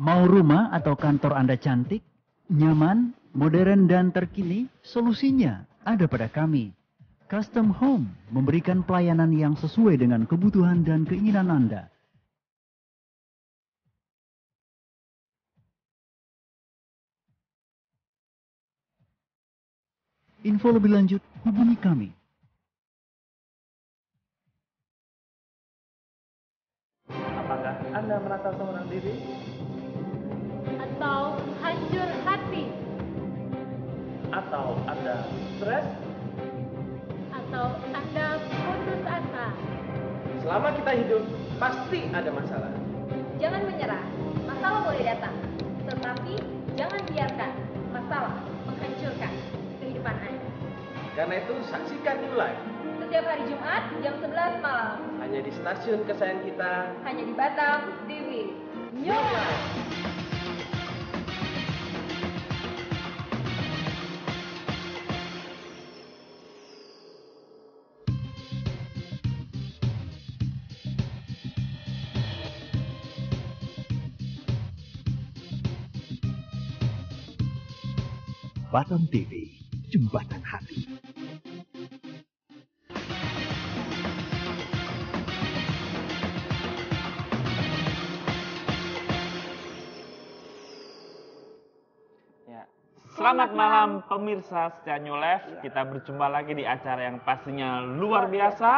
Mau rumah atau kantor Anda cantik, nyaman, modern dan terkini, solusinya ada pada kami. Custom Home memberikan pelayanan yang sesuai dengan kebutuhan dan keinginan Anda. Info lebih lanjut, hubungi kami. Apakah Anda merasa seorang diri? Atau hancur hati? Atau Anda stres? Atau Anda putus asa? Selama kita hidup, pasti ada masalah. Jangan menyerah, masalah boleh datang. Tetapi jangan biarkan masalah menghancurkan kehidupan Anda. Karena itu, saksikan New Life. Setiap hari Jumat jam 11 malam. Hanya di stasiun kesayangan kita. Hanya di Batam TV. New Life. Batam TV, Jembatan Hati. Ya. Selamat malam pemirsa setia New Life. Kita berjumpa lagi di acara yang pastinya luar biasa,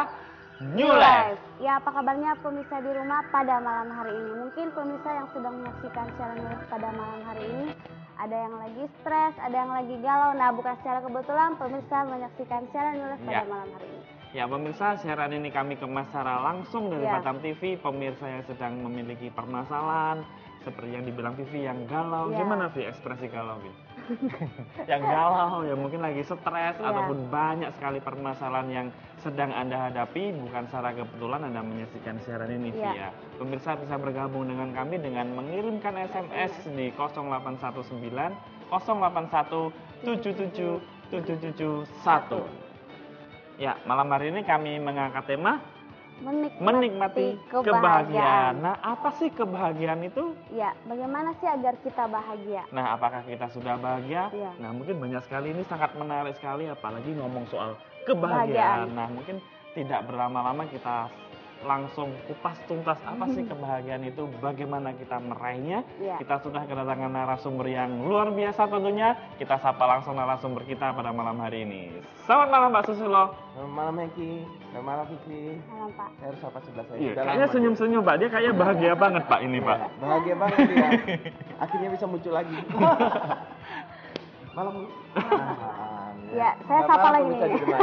New Life. Ya, apa kabarnya pemirsa di rumah pada malam hari ini? Mungkin pemirsa yang sedang menyaksikan siaran New Life pada malam hari ini ada yang lagi stres, ada yang lagi galau. Nah, bukan secara kebetulan pemirsa menyaksikan siaran New Life pada malam hari ini. Ya pemirsa, siaran ini kami kemas secara langsung dari Ya. Batam TV. Pemirsa yang sedang memiliki permasalahan seperti yang dibilang Vivi, yang galau. Ya. Gimana Vi ekspresi galau Vi? Yang galau, ya mungkin lagi stres ataupun banyak sekali permasalahan yang sedang Anda hadapi. Bukan secara kebetulan Anda menyaksikan siaran ini Vi ya. Pemirsa bisa bergabung dengan kami dengan mengirimkan SMS di 0819 081 77 771. Ya, malam hari ini kami mengangkat tema menikmati kebahagiaan. Nah, apa sih kebahagiaan itu? Ya, bagaimana sih agar kita bahagia? Nah, apakah kita sudah bahagia? Ya. Nah, mungkin banyak sekali, ini sangat menarik sekali, apalagi ngomong soal kebahagiaan. Nah, mungkin tidak berlama-lama kita langsung kupas tuntas apa sih kebahagiaan itu, bagaimana kita meraihnya. Ya. Kita sudah kedatangan narasumber yang luar biasa tentunya. Kita sapa langsung narasumber kita pada malam hari ini. Selamat malam Mbak Susilo. Selamat malam Heki, selamat malam Vivi. Malam, Pak. Saya harus sapa sebelah saya. Iya, Udah kayaknya lama senyum-senyum Pak, dia kayaknya bahagia banget Pak ini dia. Pak. Iya, bahagia banget dia. Akhirnya bisa muncul lagi. Malam. Ya, saya sapa lagi nih. Ya.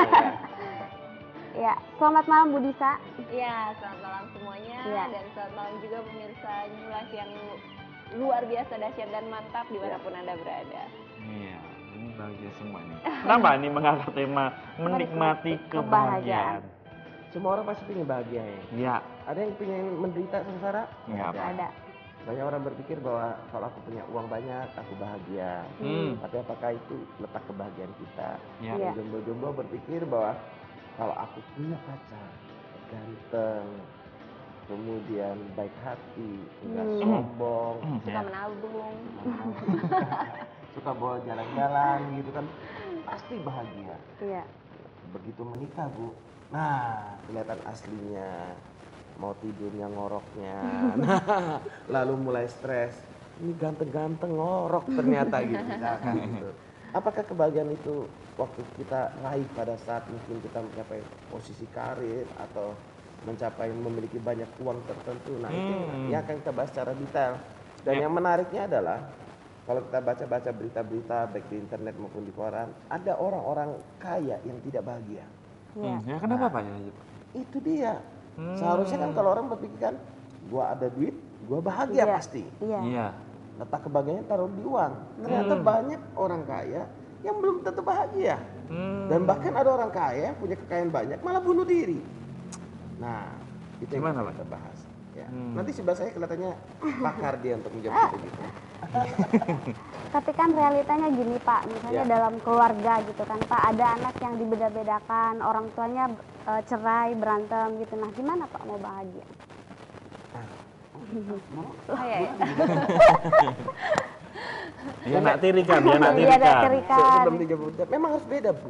Ya, selamat malam Bu Disa. Ya, selamat malam semuanya. Ya. Dan selamat malam juga pemirsa New Life yang luar biasa dahsyat dan mantap dimanapun Anda berada. Iya, ini bahagia semua nih. Kenapa ini mengangkat tema menikmati kebahagiaan? Semua orang pasti ingin bahagia ya. Iya, Ada yang ingin menderita sengsara? enggak apa. Ada. Banyak orang berpikir bahwa kalau aku punya uang banyak, aku bahagia. Tapi apakah itu letak kebahagiaan kita? Ya. Iya. Jomblo-jomblo berpikir bahwa kalau aku punya pacar, ganteng, kemudian baik hati, nggak sombong, Suka menabung. suka bawa jalan-jalan gitu kan, pasti bahagia. Iya. Begitu menikah Bu, nah kelihatan aslinya, mau tidurnya ngoroknya, nah, lalu mulai stres, ini ganteng-ganteng ngorok ternyata gitu, misalkan gitu. Apakah kebahagiaan itu waktu kita raih pada saat mungkin kita mencapai posisi karir atau mencapai memiliki banyak uang tertentu? Nah itu yang akan kita bahas secara detail. Dan yang menariknya adalah kalau kita baca-baca berita-berita baik di internet maupun di koran, ada orang-orang kaya yang tidak bahagia. Ya kenapa Pak ya? Itu dia. Seharusnya kan kalau orang berpikir kan, gua ada duit, gua bahagia Iya. pasti. Iya. Iya. Letak kebahagiaannya taruh di uang. Ternyata banyak orang kaya yang belum tentu bahagia. Dan bahkan ada orang kaya punya kekayaan banyak malah bunuh diri. Nah, itu yang Gimana, kita Pak? bahas. Ya. Nanti sebelah saya kelihatannya pakar dia untuk menjawab itu gitu. Tapi kan realitanya gini Pak, misalnya Ya. dalam keluarga gitu kan Pak, ada anak yang dibeda-bedakan, orang tuanya cerai, berantem gitu. Nah, gimana Pak mau bahagia? ya. Dia nak tirikan, dia nak Iya, ada tirikan. tirikan. Sebelum 30 memang harus beda, Bu.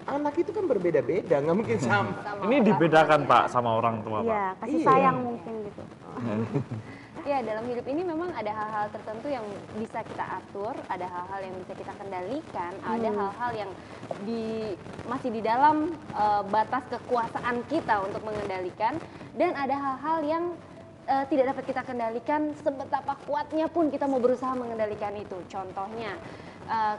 Anak itu kan berbeda-beda, nggak mungkin sama. Ini dibedakan Pak sama orang tua Pak. Iya, kasih Iya. sayang mungkin gitu. Ya, dalam hidup ini memang ada hal-hal tertentu yang bisa kita atur, ada hal-hal yang bisa kita kendalikan, ada hal-hal yang masih di dalam batas kekuasaan kita untuk mengendalikan, dan ada hal-hal yang tidak dapat kita kendalikan, sebetapa kuatnya pun kita mau berusaha mengendalikan itu. Contohnya,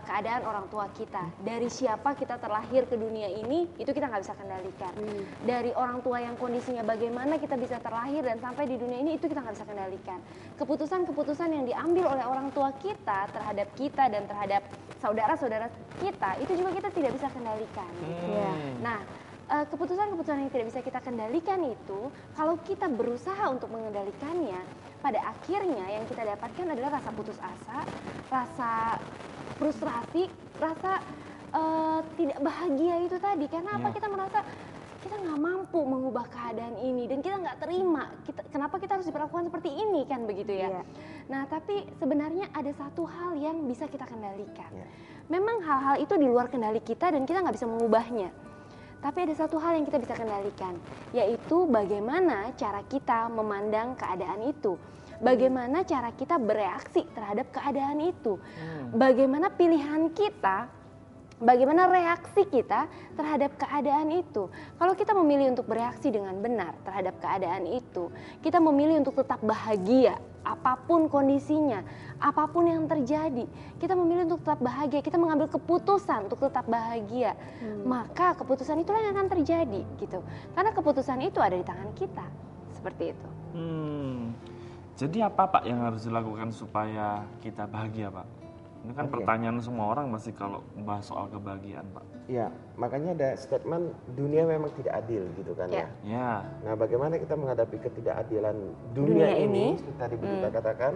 keadaan orang tua kita, dari siapa kita terlahir ke dunia ini, itu kita nggak bisa kendalikan. Dari orang tua yang kondisinya bagaimana kita bisa terlahir dan sampai di dunia ini, itu kita nggak bisa kendalikan. Keputusan-keputusan yang diambil oleh orang tua kita terhadap kita dan terhadap saudara-saudara kita, itu juga kita tidak bisa kendalikan. Iya. Nah, keputusan-keputusan yang tidak bisa kita kendalikan itu, kalau kita berusaha untuk mengendalikannya, pada akhirnya yang kita dapatkan adalah rasa putus asa, rasa frustrasi, rasa tidak bahagia itu tadi. Karena apa? Kita merasa kita nggak mampu mengubah keadaan ini dan kita nggak terima. Kenapa kita harus diperlakukan seperti ini, kan begitu ya? Iya. Nah, tapi sebenarnya ada satu hal yang bisa kita kendalikan. Iya. Memang hal-hal itu di luar kendali kita dan kita nggak bisa mengubahnya. Tapi ada satu hal yang kita bisa kendalikan, yaitu bagaimana cara kita memandang keadaan itu. Bagaimana cara kita bereaksi terhadap keadaan itu. Bagaimana pilihan kita, bagaimana reaksi kita terhadap keadaan itu. Kalau kita memilih untuk bereaksi dengan benar terhadap keadaan itu, kita memilih untuk tetap bahagia, apapun kondisinya, apapun yang terjadi, kita memilih untuk tetap bahagia, kita mengambil keputusan untuk tetap bahagia, maka keputusan itulah yang akan terjadi gitu. Karena keputusan itu ada di tangan kita, seperti itu. Jadi apa Pak yang harus dilakukan supaya kita bahagia Pak? Ini kan Oke. pertanyaan semua orang masih kalau bahas soal kebahagiaan Pak. Ya, makanya ada statement dunia memang tidak adil gitu kan Ya. ya. Ya. Nah, bagaimana kita menghadapi ketidakadilan dunia ini? Seperti tadi kita katakan,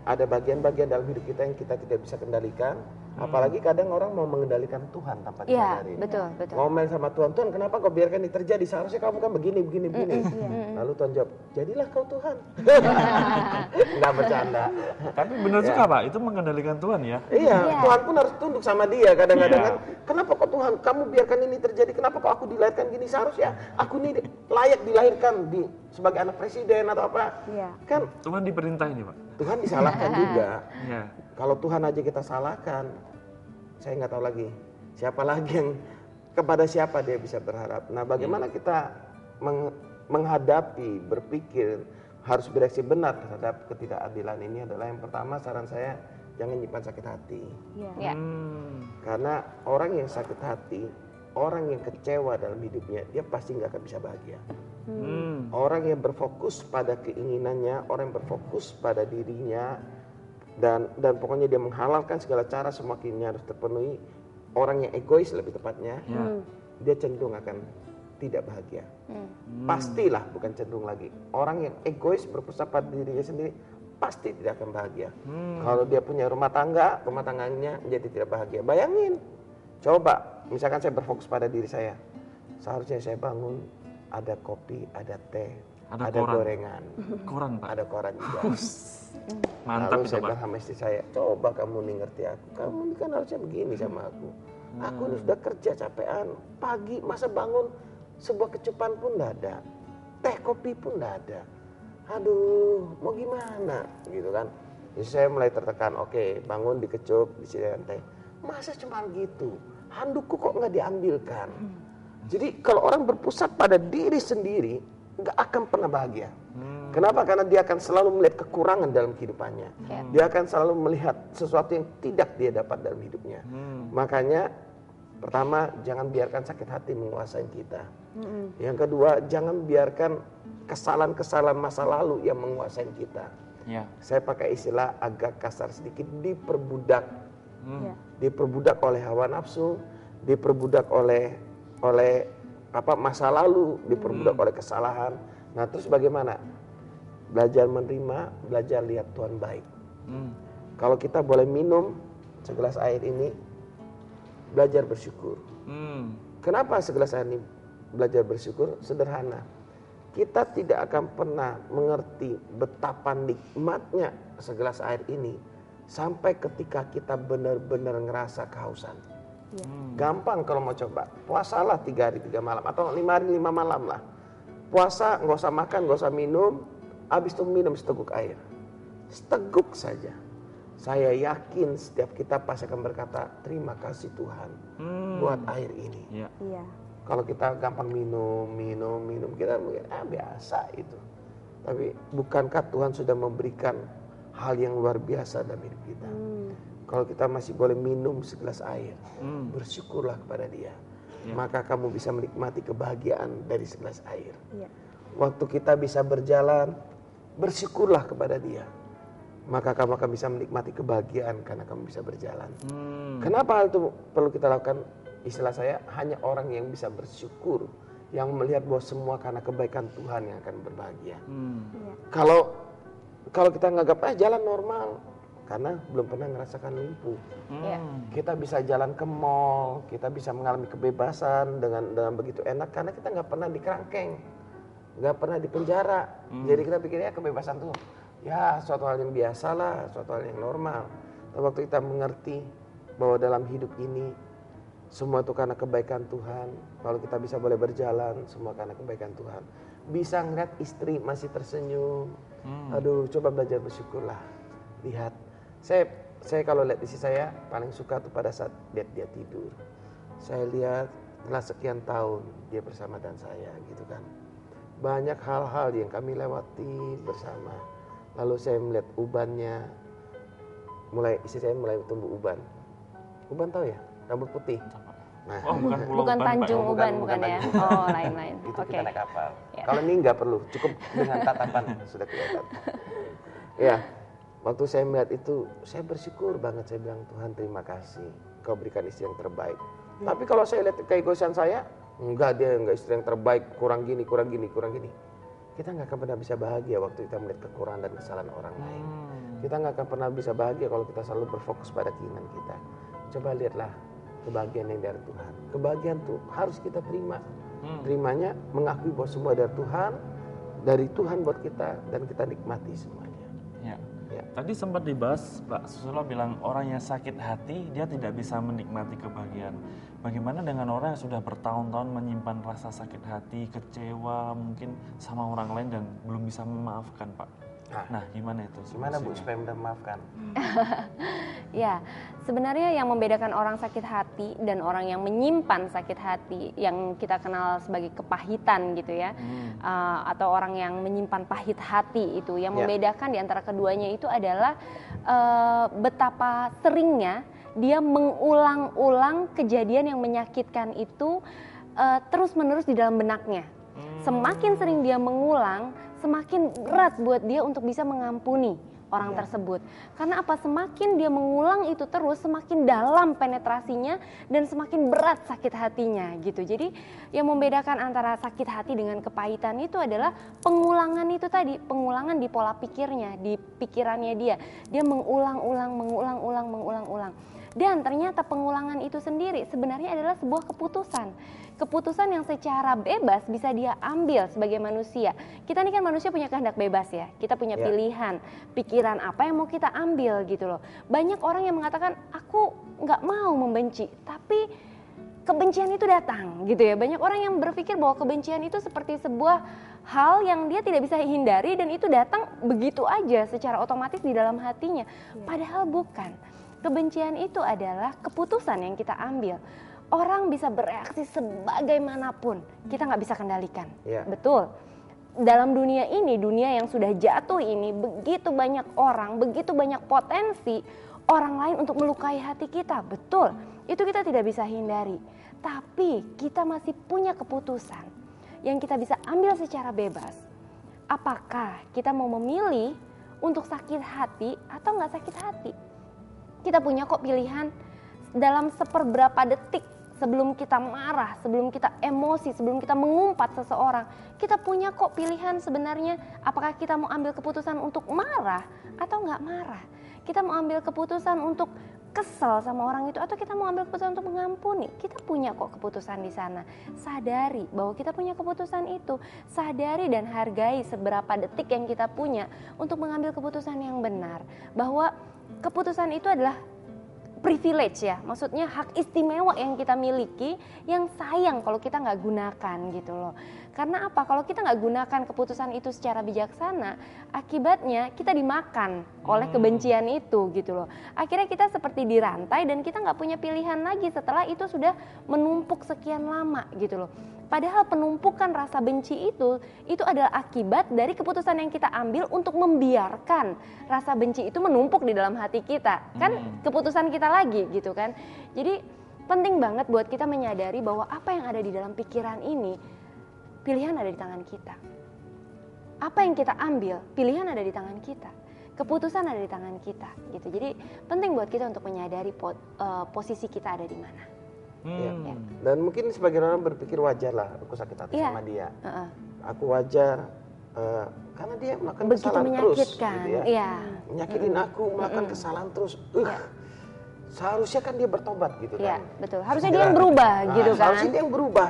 ada bagian-bagian dalam hidup kita yang kita tidak bisa kendalikan. Apalagi kadang orang mau mengendalikan Tuhan tanpa Iya, disadari. betul, betul. Ngomel sama Tuhan, Tuhan kenapa kau biarkan ini terjadi? Seharusnya kamu kan begini. Lalu Tuhan jawab, jadilah kau Tuhan. Nggak bercanda. Tapi benar juga Pak, itu mengendalikan Tuhan ya. Iya, Iya. Tuhan pun harus tunduk sama dia kadang-kadang Iya. kan. Kenapa kok Tuhan kamu biarkan ini terjadi? Kenapa kok aku dilahirkan gini? Seharusnya aku ini layak dilahirkan sebagai anak presiden atau apa. Iya. Kan Tuhan diperintah ini Pak. Tuhan disalahkan juga. Ya. Kalau Tuhan aja kita salahkan, saya nggak tahu lagi siapa lagi yang kepada siapa dia bisa berharap. Nah, bagaimana kita menghadapi, berpikir, harus bereaksi benar terhadap ketidakadilan ini adalah yang pertama saran saya jangan nyimpan sakit hati. Iya. Ya. Karena orang yang sakit hati, orang yang kecewa dalam hidupnya, dia pasti nggak akan bisa bahagia. Orang yang berfokus pada keinginannya, orang yang berfokus pada dirinya, dan pokoknya dia menghalalkan segala cara semua keinginannya harus terpenuhi. Orang yang egois lebih tepatnya, dia cenderung akan tidak bahagia. Pastilah, bukan cenderung lagi. Orang yang egois berpusat pada dirinya sendiri pasti tidak akan bahagia. Kalau dia punya rumah tangganya menjadi tidak bahagia. Bayangin, coba misalkan saya berfokus pada diri saya, seharusnya saya bangun ada kopi, ada teh, Ada ada koran. gorengan, Koran Pak. ada koran juga. Mantap Lalu itu saya Pak. bilang sama istri saya, coba kamu nih ngerti aku, kamu ini kan harusnya begini sama aku. Aku ini sudah kerja capean, pagi masa bangun sebuah kecupan pun tidak ada, teh kopi pun tidak ada. Aduh, mau gimana gitu kan. Jadi saya mulai tertekan, oke bangun dikecup, disediakan teh. Masa cuma gitu, handukku kok nggak diambilkan. Jadi kalau orang berpusat pada diri sendiri, nggak akan pernah bahagia. Kenapa? Karena dia akan selalu melihat kekurangan dalam kehidupannya. Dia akan selalu melihat sesuatu yang tidak dia dapat dalam hidupnya. Makanya pertama, jangan biarkan sakit hati menguasai kita. Yang kedua, jangan biarkan kesalahan-kesalahan masa lalu yang menguasai kita. Ya. Saya pakai istilah agak kasar sedikit, diperbudak. Iya. Diperbudak oleh hawa nafsu, diperbudak oleh masa lalu, diperbudak oleh kesalahan. Nah, terus bagaimana? Belajar menerima, belajar lihat Tuhan baik. Kalau kita boleh minum segelas air ini, belajar bersyukur. Kenapa segelas air ini belajar bersyukur? Sederhana. kita tidak akan pernah mengerti betapa nikmatnya segelas air ini sampai ketika kita benar-benar ngerasa kehausan. Gampang kalau mau coba, puasalah 3 hari 3 malam atau 5 hari 5 malam lah. Puasa nggak usah makan, nggak usah minum, habis itu minum seteguk air. Seteguk saja. Saya yakin setiap kita pasti akan berkata, terima kasih Tuhan buat air ini. Iya. Kalau kita gampang minum, kita mungkin biasa itu. Tapi bukankah Tuhan sudah memberikan hal yang luar biasa dalam hidup kita? Kalau kita masih boleh minum segelas air, bersyukurlah kepada Dia. Maka kamu bisa menikmati kebahagiaan dari segelas air. Waktu kita bisa berjalan, bersyukurlah kepada Dia. Maka kamu akan bisa menikmati kebahagiaan karena kamu bisa berjalan. Kenapa hal itu perlu kita lakukan? Istilah saya, hanya orang yang bisa bersyukur, yang melihat bahwa semua karena kebaikan Tuhan yang akan berbahagia. Kalau kita nganggap jalan normal, karena belum pernah ngerasakan lumpuh. Kita bisa jalan ke mall, kita bisa mengalami kebebasan dengan begitu enak karena kita nggak pernah dikerangkeng, nggak pernah dipenjara. Jadi kita pikirnya kebebasan tuh ya suatu hal yang biasa lah, suatu hal yang normal. Tapi waktu kita mengerti bahwa dalam hidup ini semua itu karena kebaikan Tuhan. Kalau kita bisa boleh berjalan, semua karena kebaikan Tuhan. Bisa ngeliat istri masih tersenyum. Aduh, coba belajar bersyukurlah. Lihat, saya kalau lihat istri saya paling suka tuh pada saat dia tidur. Saya lihat setelah sekian tahun dia bersama dengan saya gitu kan. Banyak hal-hal yang kami lewati bersama. Lalu saya melihat ubannya, istri saya mulai tumbuh uban. Uban tahu ya? Rambut putih. Nah, bukan Tanjung Uban, bukan ya? Oh, lain-lain. Itu Oke. kita naik kapal. Kalau ini nggak perlu, cukup dengan tatapan sudah kelihatan. Ya, waktu saya melihat itu, saya bersyukur banget. Saya bilang, Tuhan terima kasih, Kau berikan istri yang terbaik. Tapi kalau saya lihat keegoisan saya, dia nggak istri yang terbaik, kurang gini. Kita nggak akan pernah bisa bahagia waktu kita melihat kekurangan dan kesalahan orang lain. Kita nggak akan pernah bisa bahagia kalau kita selalu berfokus pada keinginan kita. Coba lihatlah kebahagiaan yang dari Tuhan. Kebahagiaan itu harus kita terima. Terimanya mengakui bahwa semua dari Tuhan buat kita dan kita nikmati semuanya. Ya. Tadi sempat dibahas, Pak Susilo bilang orang yang sakit hati dia tidak bisa menikmati kebahagiaan. Bagaimana dengan orang yang sudah bertahun-tahun menyimpan rasa sakit hati, kecewa mungkin sama orang lain dan belum bisa memaafkan, Pak? Nah, gimana itu? Gimana Bu supaya mudah memaafkan? Ya, sebenarnya yang membedakan orang sakit hati dan orang yang menyimpan sakit hati yang kita kenal sebagai kepahitan gitu ya, atau orang yang menyimpan pahit hati itu, yang membedakan di antara keduanya itu adalah betapa seringnya dia mengulang-ulang kejadian yang menyakitkan itu terus-menerus di dalam benaknya. Semakin sering dia mengulang, semakin berat buat dia untuk bisa mengampuni orang tersebut. Karena apa? Semakin dia mengulang itu terus, semakin dalam penetrasinya dan semakin berat sakit hatinya gitu. Jadi yang membedakan antara sakit hati dengan kepahitan itu adalah pengulangan itu tadi, pengulangan di pola pikirnya, di pikirannya dia. Dia mengulang-ulang. Dan ternyata pengulangan itu sendiri sebenarnya adalah sebuah keputusan. Keputusan yang secara bebas bisa dia ambil sebagai manusia. Kita ini kan manusia punya kehendak bebas ya. Kita punya pilihan, pikiran apa yang mau kita ambil gitu loh. Banyak orang yang mengatakan, aku nggak mau membenci, tapi kebencian itu datang gitu ya. Banyak orang yang berpikir bahwa kebencian itu seperti sebuah hal yang dia tidak bisa hindari dan itu datang begitu aja secara otomatis di dalam hatinya. Padahal bukan. Kebencian itu adalah keputusan yang kita ambil. Orang bisa bereaksi sebagaimanapun, kita nggak bisa kendalikan. Betul. Dalam dunia ini, dunia yang sudah jatuh ini, begitu banyak orang, begitu banyak potensi orang lain untuk melukai hati kita. Betul, itu kita tidak bisa hindari. Tapi kita masih punya keputusan yang kita bisa ambil secara bebas. Apakah kita mau memilih untuk sakit hati atau nggak sakit hati? Kita punya kok pilihan dalam seperberapa detik sebelum kita marah, sebelum kita emosi, sebelum kita mengumpat seseorang. Kita punya kok pilihan sebenarnya apakah kita mau ambil keputusan untuk marah atau nggak marah. Kita mau ambil keputusan untuk kesel sama orang itu atau kita mau ambil keputusan untuk mengampuni, kita punya kok keputusan di sana. Sadari bahwa kita punya keputusan itu, sadari dan hargai seberapa detik yang kita punya untuk mengambil keputusan yang benar. Bahwa keputusan itu adalah privilege ya, maksudnya hak istimewa yang kita miliki, yang sayang kalau kita nggak gunakan gitu loh. Karena apa? Kalau kita nggak gunakan keputusan itu secara bijaksana, akibatnya kita dimakan oleh kebencian itu gitu loh. Akhirnya kita seperti dirantai dan kita nggak punya pilihan lagi setelah itu sudah menumpuk sekian lama gitu loh. Padahal penumpukan rasa benci itu adalah akibat dari keputusan yang kita ambil untuk membiarkan rasa benci itu menumpuk di dalam hati kita. Kan keputusan kita lagi gitu kan. Jadi penting banget buat kita menyadari bahwa apa yang ada di dalam pikiran ini, pilihan ada di tangan kita. Apa yang kita ambil, pilihan ada di tangan kita. Keputusan ada di tangan kita gitu. Jadi penting buat kita untuk menyadari posisi kita ada di mana. Ya. Dan mungkin sebagian orang berpikir wajar lah aku sakit hati sama dia. Aku wajar karena dia melakukan begitu kesalahan menyakitkan, terus gitu ya. Menyakitin aku, melakukan kesalahan terus. Seharusnya kan dia bertobat gitu kan. Iya, betul. Harusnya dia yang berubah gitu kan. Harusnya dia yang berubah.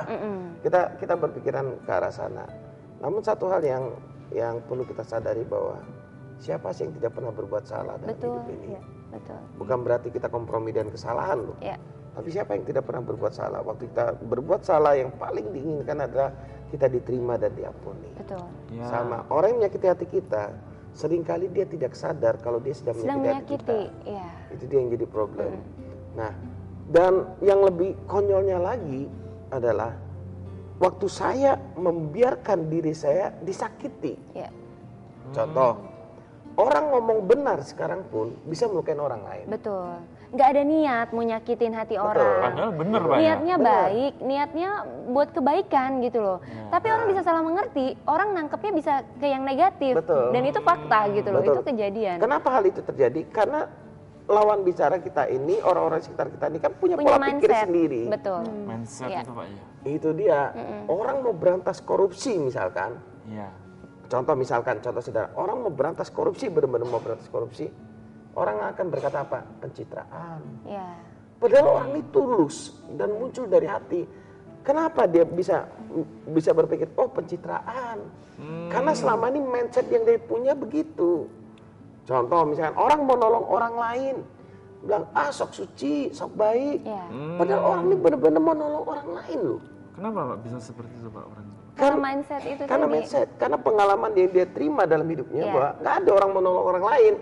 Kita berpikiran ke arah sana. Namun satu hal yang perlu kita sadari bahwa siapa sih yang tidak pernah berbuat salah dalam hidup ini? Iya, betul. Bukan berarti kita kompromi dengan kesalahan loh. Iya. Tapi siapa yang tidak pernah berbuat salah? Waktu kita berbuat salah, yang paling diinginkan adalah kita diterima dan diampuni. Betul. Ya. Sama orang yang menyakiti hati kita, seringkali dia tidak sadar kalau dia sedang menyakiti hati kita. Iya. Itu dia yang jadi problem. Nah, dan yang lebih konyolnya lagi adalah waktu saya membiarkan diri saya disakiti. Iya. Contoh, orang ngomong benar sekarang pun bisa melukai orang lain. Betul. Nggak ada niat mau nyakitin hati orang. Padahal bener Pak ya. Niatnya baik, niatnya buat kebaikan gitu loh. Tapi orang bisa salah mengerti, orang nangkepnya bisa ke yang negatif. Betul. Dan itu fakta gitu loh, Betul. itu kejadian. Kenapa hal itu terjadi? Karena lawan bicara kita ini, orang-orang sekitar kita ini kan punya Punya pola pikir mindset. sendiri. Betul. Mindset Iya. itu Pak ya. Itu dia. Orang mau berantas korupsi misalkan. Iya. Contoh saudara, orang mau berantas korupsi, benar-benar mau berantas korupsi. Orang akan berkata apa? Pencitraan. Iya. Padahal orang ini tulus dan muncul dari hati. Kenapa dia bisa berpikir, oh pencitraan? Karena selama ini mindset yang dia punya begitu. Contoh misalkan orang mau nolong orang lain, bilang sok suci, sok baik. Iya. Padahal orang ini benar-benar mau nolong orang lain loh. Kenapa Pak bisa seperti itu Pak orang itu? Karena mindset itu Karena tadi. mindset, karena pengalaman yang dia terima dalam hidupnya Iya. bahwa nggak ada orang menolong orang lain,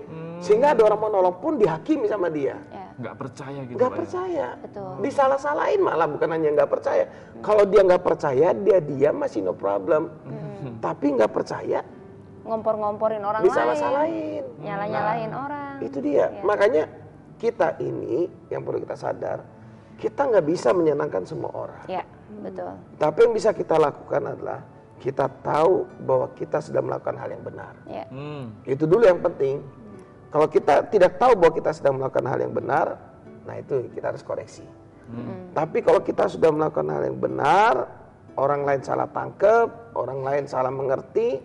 sehingga ada orang menolong pun dihakimi sama dia. Iya. Nggak percaya gitu Nggak Pak ya? percaya, Betul. disalah-salahin malah, bukan hanya nggak percaya. Kalau dia nggak percaya, dia diam masih no problem. Tapi nggak percaya, Ngompor-ngomporin orang lain. disalah-salahin. Nyala-nyalahin orang. Itu dia. Iya. Makanya kita ini yang perlu kita sadar, kita nggak bisa menyenangkan semua orang. Iya, betul. Tapi yang bisa kita lakukan adalah kita tahu bahwa kita sedang melakukan hal yang benar. Iya. Itu dulu yang penting. Kalau kita tidak tahu bahwa kita sedang melakukan hal yang benar, nah itu kita harus koreksi. Tapi kalau kita sudah melakukan hal yang benar, orang lain salah tangkep, orang lain salah mengerti,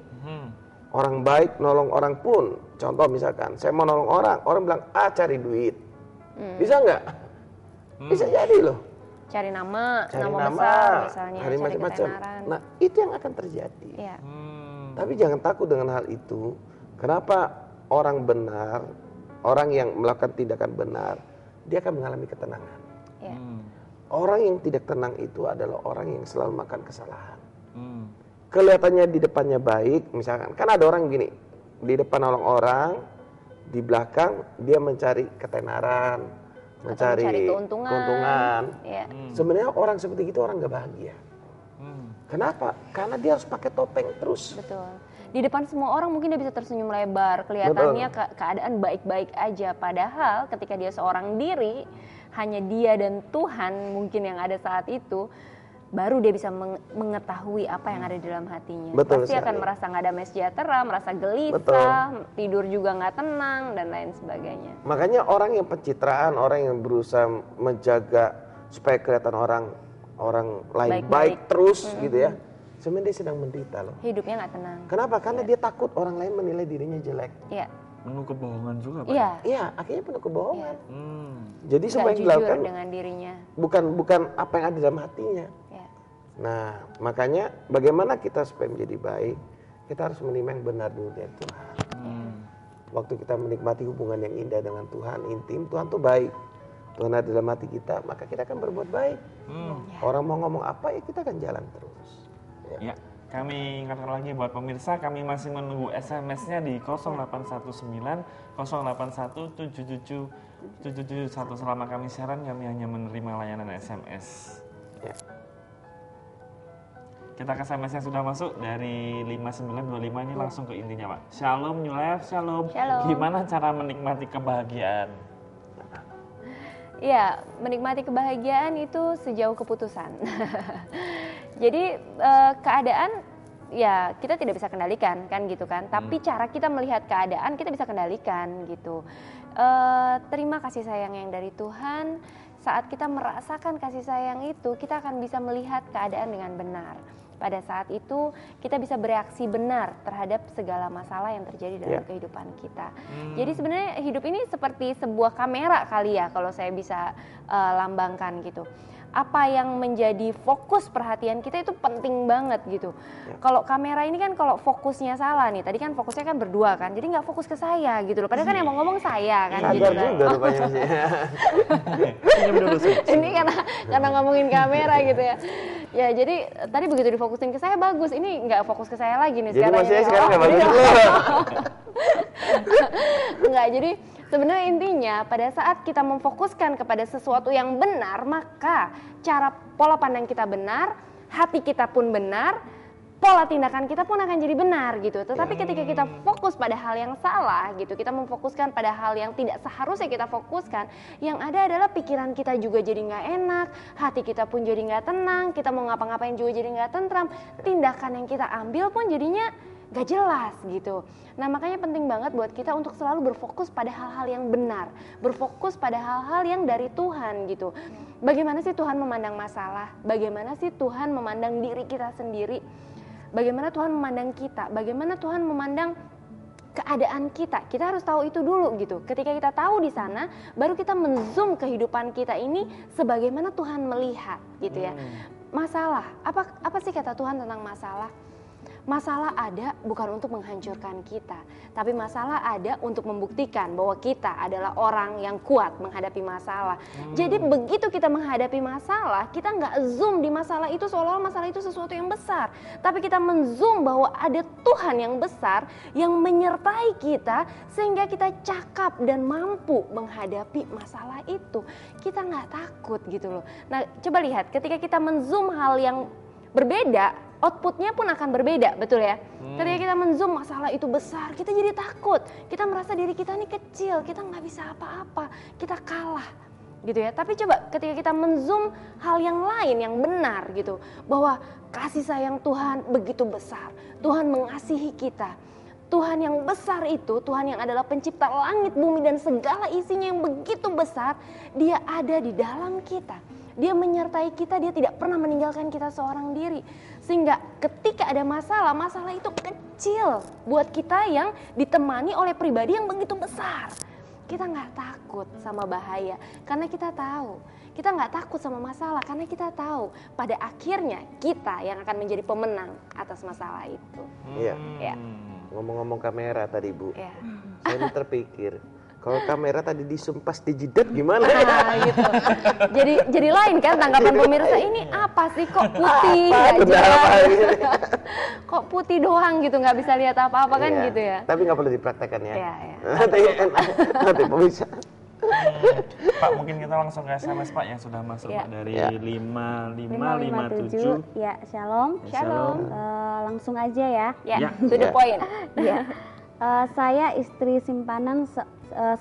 orang baik nolong orang pun. Contoh misalkan, saya mau nolong orang bilang, cari duit. Bisa nggak? Bisa jadi loh. Cari nama Cari besar misalnya, cari macam-macam. ketenaran. Nah itu yang akan terjadi. Iya. Tapi jangan takut dengan hal itu. Kenapa orang benar, orang yang melakukan tindakan benar, dia akan mengalami ketenangan. Iya. Orang yang tidak tenang itu adalah orang yang selalu makan kesalahan. Kelihatannya di depannya baik, misalkan. Kan ada orang gini, di depan orang, di belakang dia mencari ketenaran, mencari keuntungan. Iya. Sebenarnya orang seperti itu orang gak bahagia. Kenapa? Karena dia harus pakai topeng terus. Betul. Di depan semua orang mungkin dia bisa tersenyum lebar, kelihatannya keadaan baik-baik aja. Padahal ketika dia seorang diri, hanya dia dan Tuhan mungkin yang ada saat itu, baru dia bisa mengetahui apa yang ada di dalam hatinya. Betul Pasti akan sekali. merasa nggak damai sejahtera, merasa gelisah, Betul. tidur juga nggak tenang dan lain sebagainya. Makanya orang yang pencitraan, orang yang berusaha menjaga supaya kelihatan orang lain Baik-baik. baik terus gitu ya, sebenarnya dia sedang menderita loh. Hidupnya nggak tenang. Kenapa? Karena dia takut orang lain menilai dirinya jelek. Iya. penuh kebohongan juga, Pak. Iya. Iya, akhirnya penuh kebohongan. Jadi Nggak semua yang jujur dilakukan dengan dirinya. bukan apa yang ada dalam hatinya. Ya. Nah, makanya bagaimana kita supaya menjadi baik, kita harus menerima yang benar dulu dari Tuhan. Waktu kita menikmati hubungan yang indah dengan Tuhan, intim, Tuhan tuh baik. Tuhan ada dalam hati kita, maka kita akan berbuat baik. Orang mau ngomong apa ya kita akan jalan terus. Ya, kami ingatkan lagi buat pemirsa, kami masih menunggu SMS-nya di 0819 081 77 771. Selama kami siaran, kami hanya menerima layanan SMS. Ya. Kita ke SMS yang sudah masuk dari 5925 ini langsung ke intinya, Pak. Shalom New Life, shalom. Shalom. Gimana cara menikmati kebahagiaan? Iya, menikmati kebahagiaan itu sejauh keputusan. Jadi keadaan ya kita tidak bisa kendalikan kan gitu kan. Tapi cara kita melihat keadaan kita bisa kendalikan gitu. Terima kasih sayang yang dari Tuhan. Saat kita merasakan kasih sayang itu, kita akan bisa melihat keadaan dengan benar. Pada saat itu kita bisa bereaksi benar terhadap segala masalah yang terjadi dalam kehidupan kita. Jadi sebenarnya hidup ini seperti sebuah kamera kali ya kalau saya bisa lambangkan gitu. Apa yang menjadi fokus perhatian kita itu penting banget gitu. Kalau kamera ini kan kalau fokusnya salah nih, tadi kan fokusnya kan berdua kan, jadi nggak fokus ke saya gitu loh. Padahal kan yang mau ngomong saya kan. Sadar gitu kan. juga rupanya sih. Ini karena ngomongin kamera gitu ya. Ya jadi tadi begitu difokusin ke saya bagus, ini nggak fokus ke saya lagi nih Jadi sekarang. maksudnya ini. sekarang nggak bagus. Enggak, jadi sebenarnya intinya pada saat kita memfokuskan kepada sesuatu yang benar, maka cara pola pandang kita benar, hati kita pun benar, pola tindakan kita pun akan jadi benar gitu. Tetapi ketika kita fokus pada hal yang salah gitu, kita memfokuskan pada hal yang tidak seharusnya kita fokuskan, yang ada adalah pikiran kita juga jadi nggak enak, hati kita pun jadi nggak tenang, kita mau ngapa-ngapain juga jadi nggak tentram, tindakan yang kita ambil pun jadinya gak jelas gitu. Nah makanya penting banget buat kita untuk selalu berfokus pada hal-hal yang benar, berfokus pada hal-hal yang dari Tuhan gitu. Bagaimana sih Tuhan memandang masalah? Bagaimana sih Tuhan memandang diri kita sendiri? Bagaimana Tuhan memandang kita? Bagaimana Tuhan memandang keadaan kita? Kita harus tahu itu dulu gitu. Ketika kita tahu di sana, baru kita menzoom kehidupan kita ini sebagaimana Tuhan melihat gitu ya. Masalah, apa sih kata Tuhan tentang masalah? Masalah ada bukan untuk menghancurkan kita, tapi masalah ada untuk membuktikan bahwa kita adalah orang yang kuat menghadapi masalah. Jadi begitu kita menghadapi masalah, kita nggak zoom di masalah itu seolah-olah masalah itu sesuatu yang besar, tapi kita menzoom bahwa ada Tuhan yang besar yang menyertai kita sehingga kita cakap dan mampu menghadapi masalah itu. Kita nggak takut gitu loh. Nah coba lihat ketika kita menzoom hal yang berbeda, outputnya pun akan berbeda, betul ya? Ketika kita menzoom masalah itu besar, kita jadi takut. Kita merasa diri kita ini kecil, kita nggak bisa apa-apa, kita kalah gitu ya. Tapi coba ketika kita menzoom hal yang lain yang benar gitu, bahwa kasih sayang Tuhan begitu besar, Tuhan mengasihi kita. Tuhan yang besar itu, Tuhan yang adalah pencipta langit, bumi dan segala isinya yang begitu besar, Dia ada di dalam kita. Dia menyertai kita, Dia tidak pernah meninggalkan kita seorang diri. Sehingga ketika ada masalah, masalah itu kecil buat kita yang ditemani oleh pribadi yang begitu besar. Kita nggak takut sama bahaya karena kita tahu. Kita nggak takut sama masalah karena kita tahu pada akhirnya kita yang akan menjadi pemenang atas masalah itu. Iya. Ya. Ngomong-ngomong kamera tadi Bu, Ya. saya ini terpikir kalau kamera tadi disumpas di jidat gimana? Nah, gitu. Jadi lain kan tanggapan pemirsa, ini apa sih kok putih aja. Kok putih doang gitu, nggak bisa lihat apa-apa kan Iya, gitu ya. Tapi nggak perlu dipraktekkan ya. Iya. Nanti pemirsa. Pak, mungkin kita langsung ke SMS Pak yang sudah masuk Ya. Pak dari Ya. 5557. Ya, shalom. Shalom. Langsung aja ya. Ya, Ya. to the point. Ya. Saya istri simpanan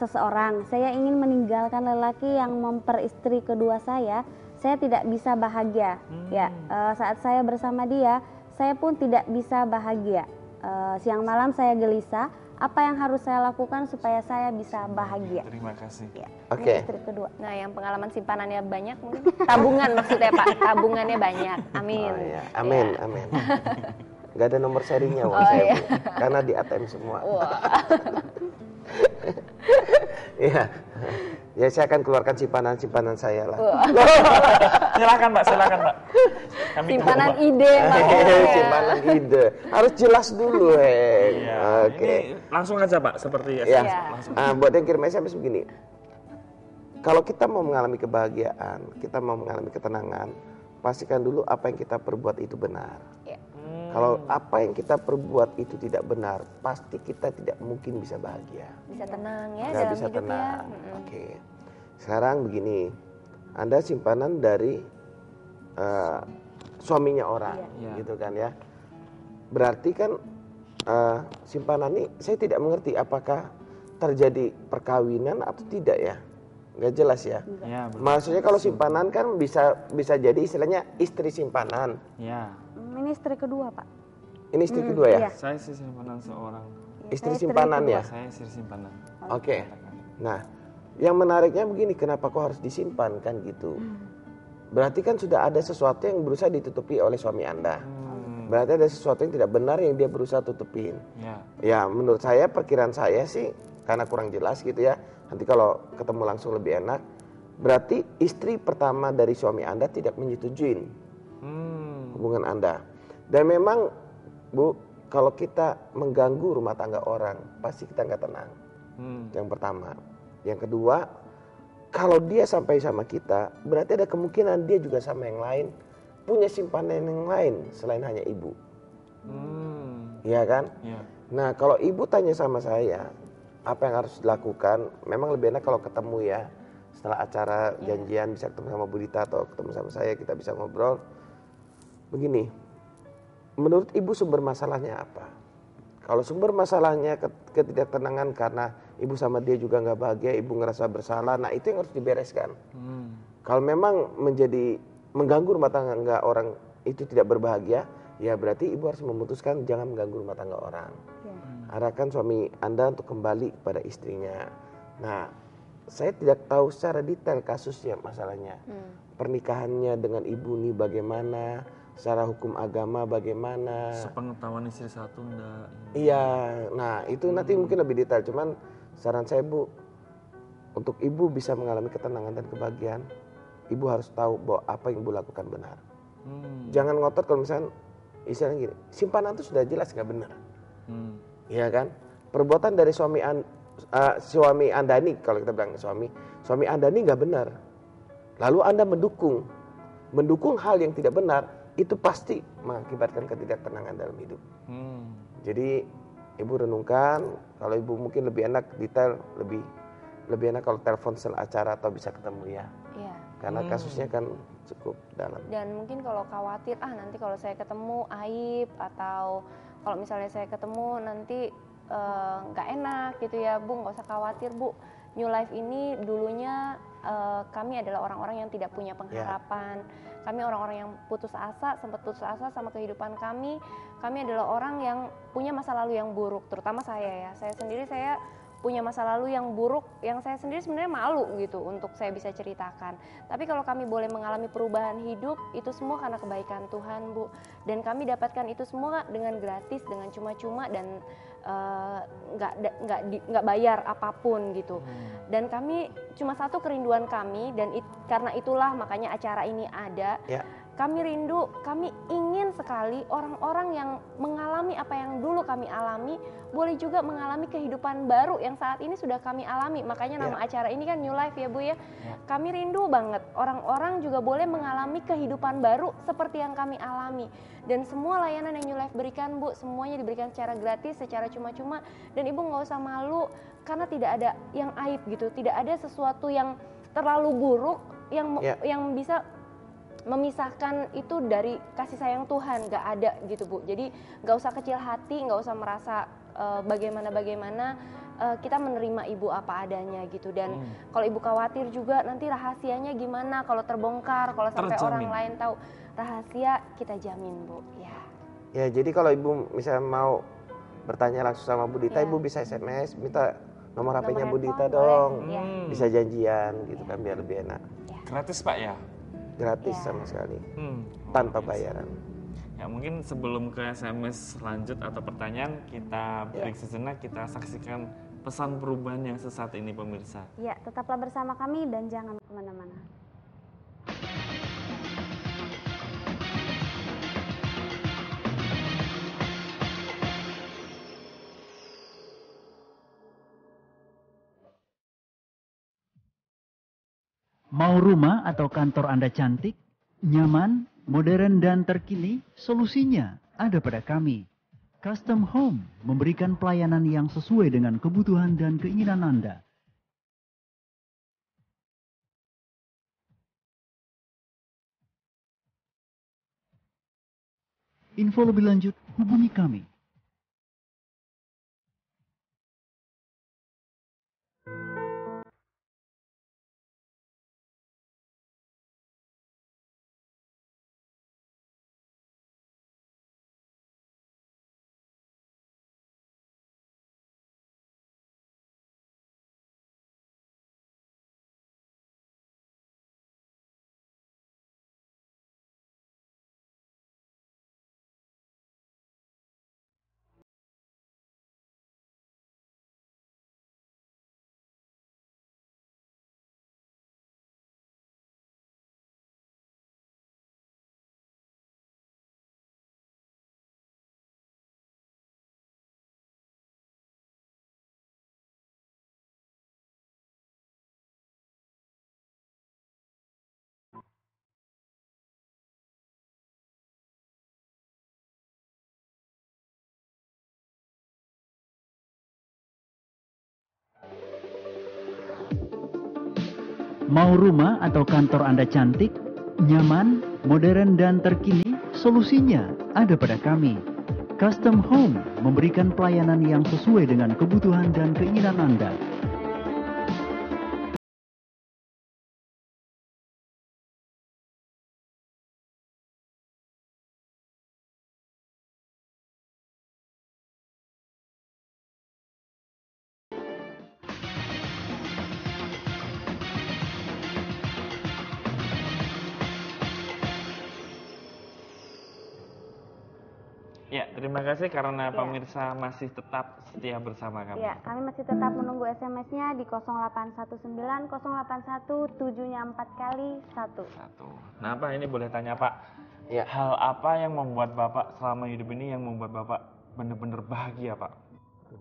seseorang. Saya ingin meninggalkan lelaki yang memperistri kedua saya. Saya tidak bisa bahagia. Ya, saat saya bersama dia, saya pun tidak bisa bahagia. Siang malam saya gelisah. Apa yang harus saya lakukan supaya saya bisa bahagia? Terima kasih. Ya, Oke. ini istri kedua. Nah, yang pengalaman simpanannya banyak mungkin. Tabungan maksudnya Pak, tabungannya banyak. Amin. Oh, iya. Amin, amin. Gak ada nomor serinya Oh, saya iya. Bu. Karena di ATM semua. Wah. Ya, ya saya akan keluarkan simpanan saya lah. Silakan Mbak, silakan Mbak. Kami Simpanan tunggu, Mbak. ide maksudnya. Simpanan ide. Harus jelas dulu, Heng. Iya, Oke. ini langsung aja Pak, seperti Ya, Iya. langsung. buat yang kirim SMS begini. Kalau kita mau mengalami kebahagiaan, kita mau mengalami ketenangan, pastikan dulu apa yang kita perbuat itu benar. Iya. Kalau apa yang kita perbuat itu tidak benar, pasti kita tidak mungkin bisa bahagia. Bisa tenang ya Nggak dalam bisa hidup tenang. ya. Mm-mm. Oke. Sekarang begini, Anda simpanan dari suaminya orang, Iya. gitu kan ya. Berarti kan simpanan ini saya tidak mengerti apakah terjadi perkawinan atau tidak ya. Nggak jelas ya. Ya, betul. Maksudnya kalau simpanan kan bisa jadi istilahnya istri simpanan. Ya, Ini istri kedua, Pak. Ini istri kedua ya? iya. saya sih simpanan seorang. Istri Saya istri simpanan ya? Saya istri simpanan. Oke. Nah, yang menariknya begini, kenapa kok harus disimpan kan gitu? Berarti kan sudah ada sesuatu yang berusaha ditutupi oleh suami Anda. Berarti ada sesuatu yang tidak benar yang dia berusaha tutupin. Ya, Ya, menurut saya, perkiraan saya sih, karena kurang jelas gitu ya. Nanti kalau ketemu langsung lebih enak. Berarti istri pertama dari suami Anda tidak menyetujui hubungan Anda. Dan memang, Bu, kalau kita mengganggu rumah tangga orang, pasti kita nggak tenang. Yang pertama. Yang kedua, kalau dia sampai sama kita, berarti ada kemungkinan dia juga sama yang lain, punya simpanan yang lain selain hanya ibu. Iya kan? ya. Nah, kalau ibu tanya sama saya, apa yang harus dilakukan? Memang lebih enak kalau ketemu ya. Setelah acara janjian bisa ketemu sama Bu Dita atau ketemu sama saya, kita bisa ngobrol. Begini, menurut ibu sumber masalahnya apa? Kalau sumber masalahnya ketidaktenangan karena ibu sama dia juga nggak bahagia, ibu ngerasa bersalah, nah itu yang harus dibereskan. Kalau memang mengganggu rumah tangga orang itu tidak berbahagia, ya berarti ibu harus memutuskan jangan mengganggu rumah tangga orang. Arahkan suami Anda untuk kembali kepada istrinya. Nah, saya tidak tahu secara detail kasusnya masalahnya. Pernikahannya dengan ibu ini bagaimana, secara hukum agama bagaimana. Sepengetahuan istri satu enggak. Iya, nah itu nanti mungkin lebih detail. Cuman saran saya Bu, untuk ibu bisa mengalami ketenangan dan kebahagiaan, ibu harus tahu bahwa apa yang ibu lakukan benar. Jangan ngotot kalau misalnya istilahnya gini, simpanan itu sudah jelas nggak benar. Iya kan? Perbuatan dari suami Anda ini, kalau kita bilang suami Anda ini nggak benar. Lalu Anda mendukung hal yang tidak benar, itu pasti mengakibatkan ketidaktenangan dalam hidup. Jadi ibu renungkan, kalau ibu mungkin lebih enak detail, lebih enak kalau telepon setelah acara atau bisa ketemu ya. Iya. Karena kasusnya kan cukup dalam. Dan mungkin kalau khawatir nanti kalau saya ketemu aib, atau kalau misalnya saya ketemu nanti nggak enak gitu ya Bu, nggak usah khawatir Bu. New Life ini dulunya kami adalah orang-orang yang tidak punya pengharapan. Kami orang-orang yang sempat putus asa sama kehidupan kami. Kami adalah orang yang punya masa lalu yang buruk, terutama saya ya. Saya sendiri punya masa lalu yang buruk, yang saya sendiri sebenarnya malu gitu untuk saya bisa ceritakan. Tapi kalau kami boleh mengalami perubahan hidup, itu semua karena kebaikan Tuhan Bu. Dan kami dapatkan itu semua dengan gratis, dengan cuma-cuma, dan nggak bayar apapun gitu. Dan kami cuma satu kerinduan kami, dan karena itulah makanya acara ini ada. Kami rindu, kami ingin sekali orang-orang yang mengalami apa yang dulu kami alami boleh juga mengalami kehidupan baru yang saat ini sudah kami alami. Makanya nama acara ini kan New Life ya Bu ya. Kami rindu banget orang-orang juga boleh mengalami kehidupan baru seperti yang kami alami. Dan semua layanan yang New Life berikan Bu, semuanya diberikan secara gratis, secara cuma-cuma. Dan Ibu nggak usah malu karena tidak ada yang aib gitu. Tidak ada sesuatu yang terlalu buruk yang bisa memisahkan itu dari kasih sayang Tuhan, nggak ada gitu Bu. Jadi nggak usah kecil hati, nggak usah merasa bagaimana kita menerima ibu apa adanya gitu. Dan kalau ibu khawatir juga nanti rahasianya gimana kalau terbongkar, kalau sampai orang lain tahu, rahasia kita jamin Bu. Ya jadi kalau ibu misalnya mau bertanya langsung sama Bu Dita, ibu bisa SMS minta nomor HP-nya Bu Dita dong. Bisa janjian gitu kan biar lebih enak. Gratis Pak ya? Gratis sama sekali, tanpa bayaran. Ya mungkin sebelum ke SMS lanjut atau pertanyaan, kita break sejenak, kita saksikan pesan perubahan yang sesaat ini pemirsa. Ya, tetaplah bersama kami dan jangan kemana-mana. Mau rumah atau kantor Anda cantik, nyaman, modern, dan terkini? Solusinya ada pada kami. Custom Home memberikan pelayanan yang sesuai dengan kebutuhan dan keinginan Anda. Info lebih lanjut, hubungi kami. Mau rumah atau kantor Anda cantik, nyaman, modern, dan terkini? Solusinya ada pada kami. Custom Home memberikan pelayanan yang sesuai dengan kebutuhan dan keinginan Anda. Ya, terima kasih karena pemirsa masih tetap setia bersama kami. Ya, kami masih tetap menunggu SMS-nya di 0819 081 7-nya 4 kali 1. Nah, Pak, ini boleh tanya, Pak. Ya. Hal apa yang membuat Bapak selama hidup ini yang membuat Bapak benar-benar bahagia, Pak?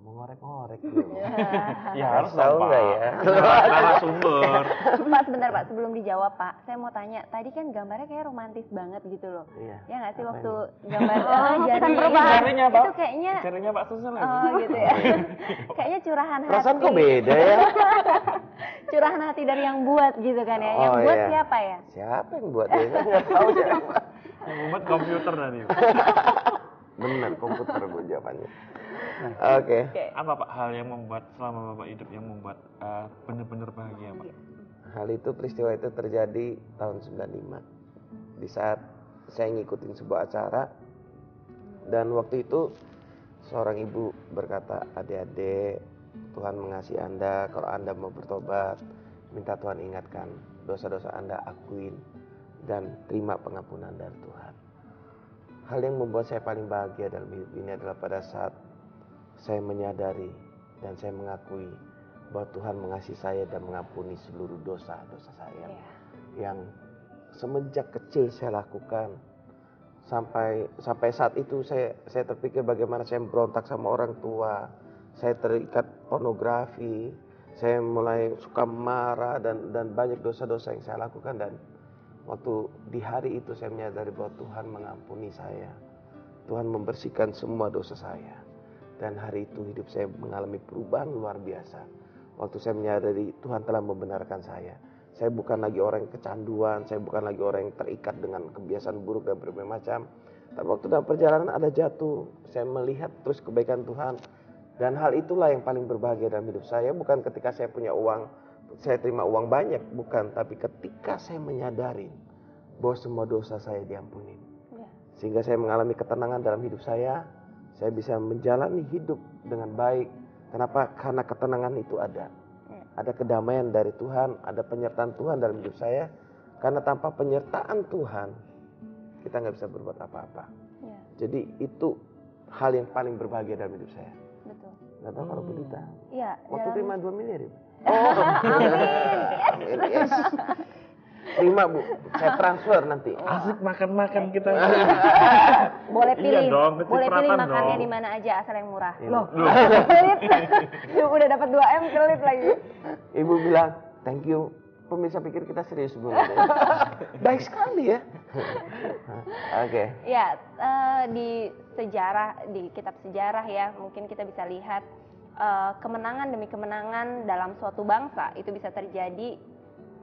Mau ngorek-ngorek dulu. Ya harus tahu dong, Pak. nggak ya? Narasumber. Pak, sebentar Pak, sebelum dijawab Pak, saya mau tanya, tadi kan gambarnya kayak romantis banget gitu loh. Iya. Ya nggak sih Apa waktu ini? gambar Jarinya, Pak. itu kayaknya Jarinya Pak Susan lagi. oh gitu ya. Kayaknya curahan hati. Perasaan kok beda ya? Curahan hati dari yang buat gitu kan ya. Yang Oh, buat iya. siapa ya? Siapa yang buat ya? Saya nggak tahu siapa. Yang membuat komputer tadi. Benar, komputer bu jawabannya. Oke. Apa Pak hal yang membuat selama Bapak hidup yang membuat benar-benar bahagia, Pak? Hal itu, peristiwa itu terjadi tahun 95. Di saat saya ngikutin sebuah acara. Dan waktu itu seorang ibu berkata, adik-adik, Tuhan mengasihi Anda. Kalau Anda mau bertobat, minta Tuhan ingatkan dosa-dosa Anda, akuin dan terima pengampunan dari Tuhan. Hal yang membuat saya paling bahagia dalam hidup ini adalah pada saat saya menyadari dan saya mengakui bahwa Tuhan mengasihi saya dan mengampuni seluruh dosa-dosa saya yang semenjak kecil saya lakukan. Sampai saat itu saya terpikir bagaimana saya berontak sama orang tua. Saya terikat pornografi, saya mulai suka marah dan banyak dosa-dosa yang saya lakukan. Dan waktu di hari itu saya menyadari bahwa Tuhan mengampuni saya. Tuhan membersihkan semua dosa saya. Dan hari itu hidup saya mengalami perubahan luar biasa. Waktu saya menyadari Tuhan telah membenarkan saya. Saya bukan lagi orang yang kecanduan, saya bukan lagi orang yang terikat dengan kebiasaan buruk dan berbagai macam. Tapi waktu dalam perjalanan ada jatuh, saya melihat terus kebaikan Tuhan. Dan hal itulah yang paling berbahagia dalam hidup saya. Bukan ketika saya punya uang, saya terima uang banyak, bukan. Tapi ketika saya menyadari bahwa semua dosa saya diampuni. Sehingga saya mengalami ketenangan dalam hidup saya bisa menjalani hidup dengan baik. Kenapa? Karena ketenangan itu ada. Ada kedamaian dari Tuhan, ada penyertaan Tuhan dalam hidup saya. Karena tanpa penyertaan Tuhan, kita nggak bisa berbuat apa-apa. Jadi itu hal yang paling berbahagia dalam hidup saya. Betul. Gak tahu kalau Bu Dita. Iya, Waktu dalam terima 2 miliar ya? Amin. Yes. Terima Bu, saya transfer nanti. Asik makan-makan kita. Boleh pilih, Iya dong, boleh pilih kecipratan makannya dong. di mana aja asal yang murah. Loh. Pelit. Udah dapat 2M pelit lagi. Ibu bilang, thank you. Pemirsa pikir kita serius Bu. Baik sekali ya. Oke. Ya, di sejarah, di kitab sejarah ya, mungkin kita bisa lihat kemenangan demi kemenangan dalam suatu bangsa itu bisa terjadi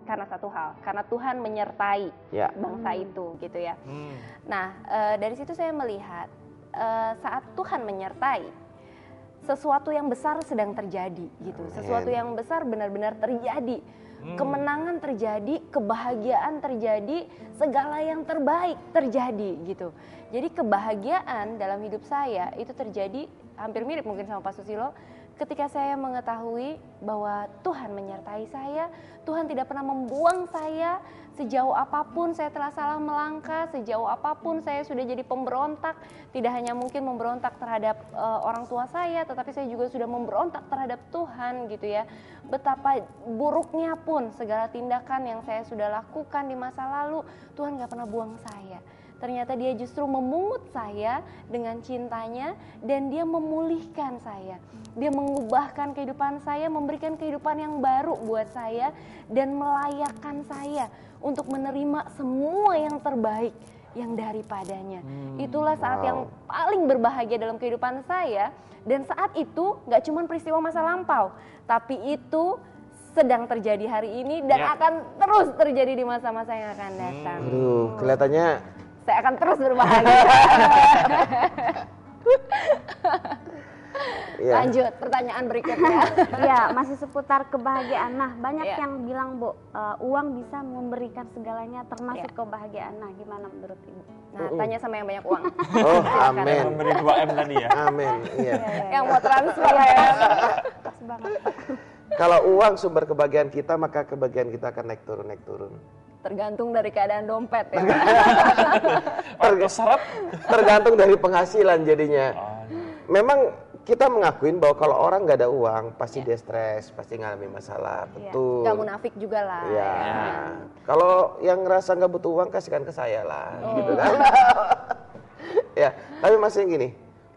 karena satu hal, karena Tuhan menyertai Ya. bangsa itu gitu ya. Nah, dari situ saya melihat saat Tuhan menyertai, sesuatu yang besar sedang terjadi gitu. Sesuatu yang besar benar-benar terjadi. Kemenangan terjadi, kebahagiaan terjadi, segala yang terbaik terjadi gitu. Jadi kebahagiaan dalam hidup saya itu terjadi hampir mirip mungkin sama Pak Susilo. Ketika saya mengetahui bahwa Tuhan menyertai saya, Tuhan tidak pernah membuang saya sejauh apapun saya telah salah melangkah, sejauh apapun saya sudah jadi pemberontak, tidak hanya mungkin memberontak terhadap orang tua saya, tetapi saya juga sudah memberontak terhadap Tuhan gitu ya. Betapa buruknya pun segala tindakan yang saya sudah lakukan di masa lalu, Tuhan gak pernah buang saya. Ternyata dia justru memungut saya dengan cintanya dan dia memulihkan saya. Dia mengubahkan kehidupan saya, memberikan kehidupan yang baru buat saya dan melayakkan saya untuk menerima semua yang terbaik yang daripadanya. Itulah saat yang paling berbahagia dalam kehidupan saya, dan saat itu gak cuma peristiwa masa lampau, tapi itu sedang terjadi hari ini dan akan terus terjadi di masa-masa yang akan datang. Aduh, kelihatannya Saya akan terus berbahagia. ya. Lanjut, pertanyaan berikutnya. Iya, masih seputar kebahagiaan. Nah, banyak Iya. yang bilang, Bu, uang bisa memberikan segalanya termasuk Iya. kebahagiaan. Nah, gimana menurut Ibu? Nah, tanya sama yang banyak uang. Oh, amin. Memberi 2M tadi ya. Amin. Iya. Yang mau transfer ya. Pas banget, Pak. Kalau uang sumber kebahagiaan kita, maka kebahagiaan kita akan naik turun. Tergantung dari keadaan dompet ya. Tergantung dari penghasilan jadinya. Memang kita mengakuin bahwa kalau orang nggak ada uang, pasti dia stres, pasti ngalami masalah. Betul. Gak munafik juga lah. Ya. Kalau yang ngerasa nggak butuh uang, kasihkan ke saya lah, gitu kan. Ya, tapi maksudnya gini,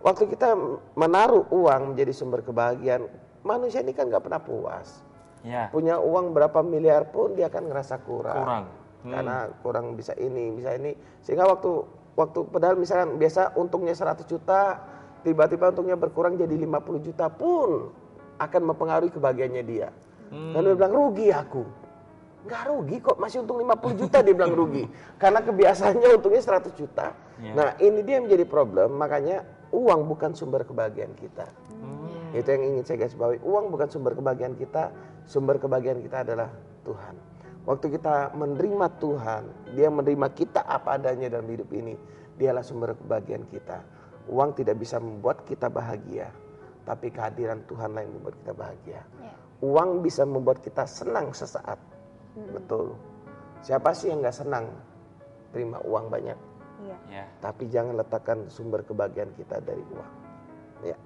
waktu kita menaruh uang menjadi sumber kebahagiaan, manusia ini kan nggak pernah puas. Ya. Punya uang berapa miliar pun dia akan ngerasa kurang. Kurang. Karena kurang bisa ini. Sehingga waktu padahal misalkan biasa untungnya 100 juta, tiba-tiba untungnya berkurang jadi 50 juta pun akan mempengaruhi kebahagiaannya dia. Dan dia bilang, rugi aku. Nggak rugi kok, masih untung 50 juta dia bilang rugi. Karena kebiasaannya untungnya 100 juta. Nah, ini dia yang menjadi problem, makanya uang bukan sumber kebahagiaan kita. Itu yang ingin saya garis bawahi. Uang bukan sumber kebahagiaan kita, sumber kebahagiaan kita adalah Tuhan. Waktu kita menerima Tuhan, dia menerima kita apa adanya dalam hidup ini, dialah sumber kebahagiaan kita. Uang tidak bisa membuat kita bahagia, tapi kehadiran Tuhan lah yang membuat kita bahagia. Uang bisa membuat kita senang sesaat, betul. Siapa sih yang gak senang terima uang banyak? Ya. Tapi jangan letakkan sumber kebahagiaan kita dari uang. Ya.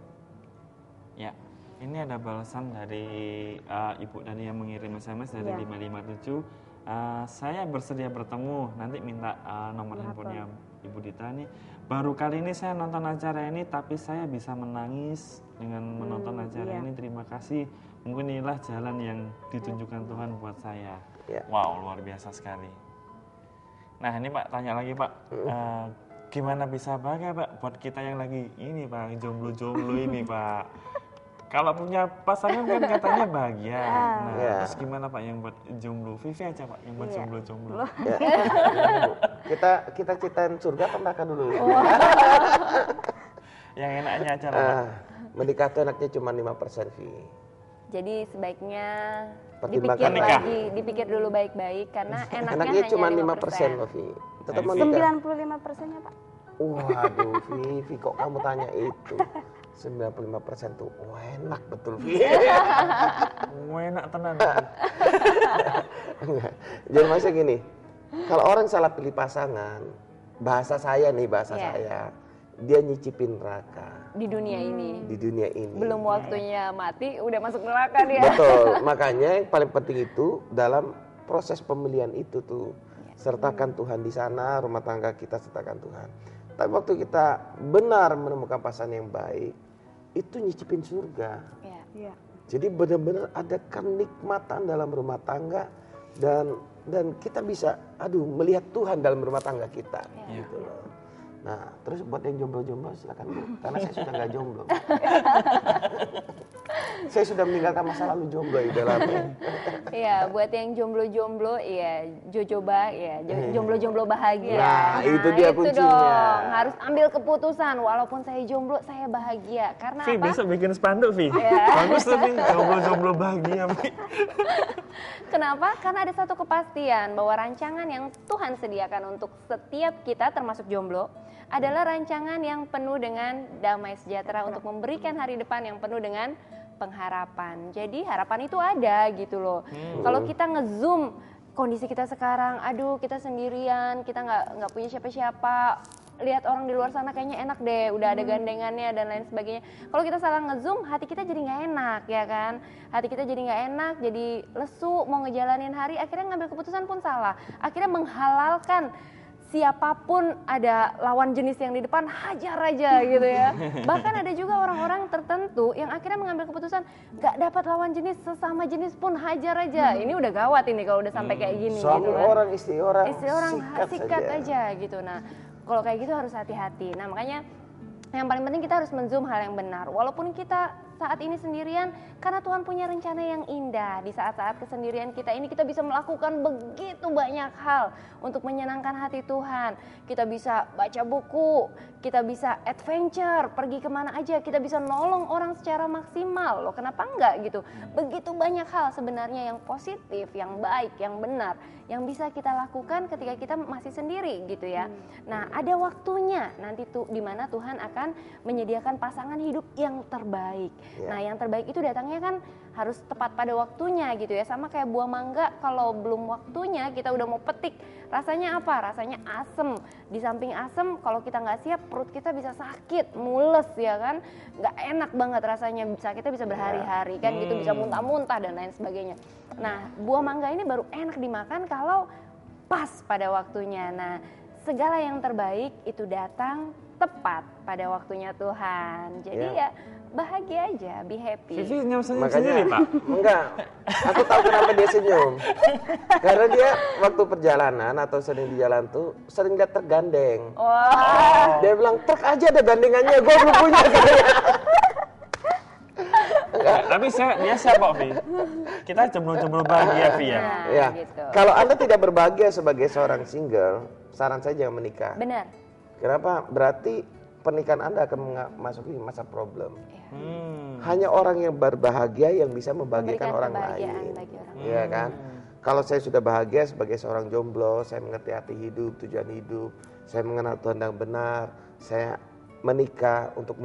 Ya, ini ada balasan dari Ibu Dani yang mengirim SMS dari 557. Saya bersedia bertemu, nanti minta nomor handphonenya Ibu Dita nih. Baru kali ini saya nonton acara ini, tapi saya bisa menangis dengan menonton acara ini. Terima kasih. Mungkin inilah jalan yang ditunjukkan Tuhan buat saya. Wow, luar biasa sekali. Nah ini Pak, tanya lagi Pak. Gimana bisa bahagia Pak buat kita yang lagi ini Pak, jomblo-jomblo ini Pak. Kalau punya pasangan kan katanya bahagia. Nah, terus gimana Pak yang buat jomblo? Vivi aja Pak yang buat jomblo-jomblo. Kita ceritain surga apa neraka dulu? Yang enaknya aja lah Pak. Menikah itu enaknya cuma 5% Vi. Jadi sebaiknya Pertimbangkan dipikir dulu baik-baik karena enaknya hanya cuma 5%. 5% loh Vi. Tetap menikah. 95%-nya, Pak. Waduh Vivi, kok kamu tanya itu? 95% tuh enak betul Vi. Enak tenan. Jadi maksudnya gini, kalau orang salah pilih pasangan, bahasa saya, dia nyicipin neraka Di dunia ini. di dunia ini. Belum waktunya mati, udah masuk neraka dia. Betul, makanya yang paling penting itu dalam proses pemilihan itu tuh, sertakan Tuhan di sana, rumah tangga kita sertakan Tuhan. Tapi waktu kita benar menemukan pasangan yang baik, itu nyicipin surga. Iya. Jadi benar-benar ada kenikmatan dalam rumah tangga dan kita bisa melihat Tuhan dalam rumah tangga kita. Gitu loh. Nah, terus buat yang jomblo-jomblo silakan Bu, karena saya sudah nggak jomblo. Saya sudah meninggalkan masa lalu jomblo di dalamnya. Iya, buat yang jomblo-jomblo, iya, jojoba, ya, jomblo-jomblo bahagia. Nah, itu dia kuncinya. Dong. Harus ambil keputusan, walaupun saya jomblo, saya bahagia. Karena Vi, apa? besok bikin spanduk, Vi. Bagus tuh, Vi. Jomblo-jomblo bahagia, Vi. Kenapa? Karena ada satu kepastian bahwa rancangan yang Tuhan sediakan untuk setiap kita, termasuk jomblo, adalah rancangan yang penuh dengan damai sejahtera untuk memberikan hari depan yang penuh dengan pengharapan. Jadi harapan itu ada gitu loh. Kalau kita ngezoom kondisi kita sekarang, aduh kita sendirian, kita nggak punya siapa-siapa. Lihat orang di luar sana kayaknya enak deh, udah ada gandengannya dan lain sebagainya. Kalau kita salah ngezoom, hati kita jadi nggak enak ya kan. Hati kita jadi nggak enak, jadi lesu, mau ngejalanin hari, akhirnya ngambil keputusan pun salah. Akhirnya menghalalkan siapapun ada lawan jenis yang di depan, hajar aja gitu ya. Bahkan ada juga orang-orang tertentu yang akhirnya mengambil keputusan gak dapat lawan jenis, sesama jenis pun hajar aja. Ini udah gawat ini kalau udah sampai kayak gini. Suami gitu kan. orang, istri orang, sikat aja gitu. Nah, kalau kayak gitu harus hati-hati. Nah, makanya yang paling penting kita harus menzoom hal yang benar. Walaupun kita saat ini sendirian, karena Tuhan punya rencana yang indah. Di saat-saat kesendirian kita ini, kita bisa melakukan begitu banyak hal untuk menyenangkan hati Tuhan. Kita bisa baca buku, kita bisa adventure, pergi kemana aja, kita bisa nolong orang secara maksimal. Loh, kenapa enggak gitu? Begitu banyak hal sebenarnya yang positif, yang baik, yang benar, yang bisa kita lakukan ketika kita masih sendiri gitu ya. Nah, ada waktunya nanti tuh di mana Tuhan akan menyediakan pasangan hidup yang terbaik. Nah, yang terbaik itu datangnya kan harus tepat pada waktunya gitu ya. Sama kayak buah mangga, kalau belum waktunya kita udah mau petik, rasanya apa? Rasanya asem. Di samping asem, kalau kita nggak siap, perut kita bisa sakit, mules ya kan. Nggak enak banget rasanya, sakitnya bisa berhari-hari kan gitu, bisa muntah-muntah dan lain sebagainya. Nah, buah mangga ini baru enak dimakan kalau pas pada waktunya. Nah, segala yang terbaik itu datang tepat pada waktunya Tuhan. Jadi ya bahagia aja, be happy. Vivi senyum sendiri, Pak. Enggak, aku tahu kenapa dia senyum. Karena dia waktu perjalanan atau sering di jalan tuh sering lihat tergandeng. Wah. Dia bilang, truk aja ada gandengannya, gue belum punya. Tapi dia siap kok, Vi. Kita jomblo-jomblo bahagia, Vi ya. Nah, Ya, gitu. kalau Anda tidak berbahagia sebagai seorang single, saran saya jangan menikah. Benar. Kenapa? Berarti pernikahan Anda akan memasuki masa problem. Hmm. Hanya orang yang berbahagia yang bisa membahagiakan Memberikan orang kebahagiaan lain. bagi orang Iya kan? Kalau saya sudah bahagia sebagai seorang jomblo, saya mengerti arti hidup, tujuan hidup, saya mengenal Tuhan yang benar, saya menikah untuk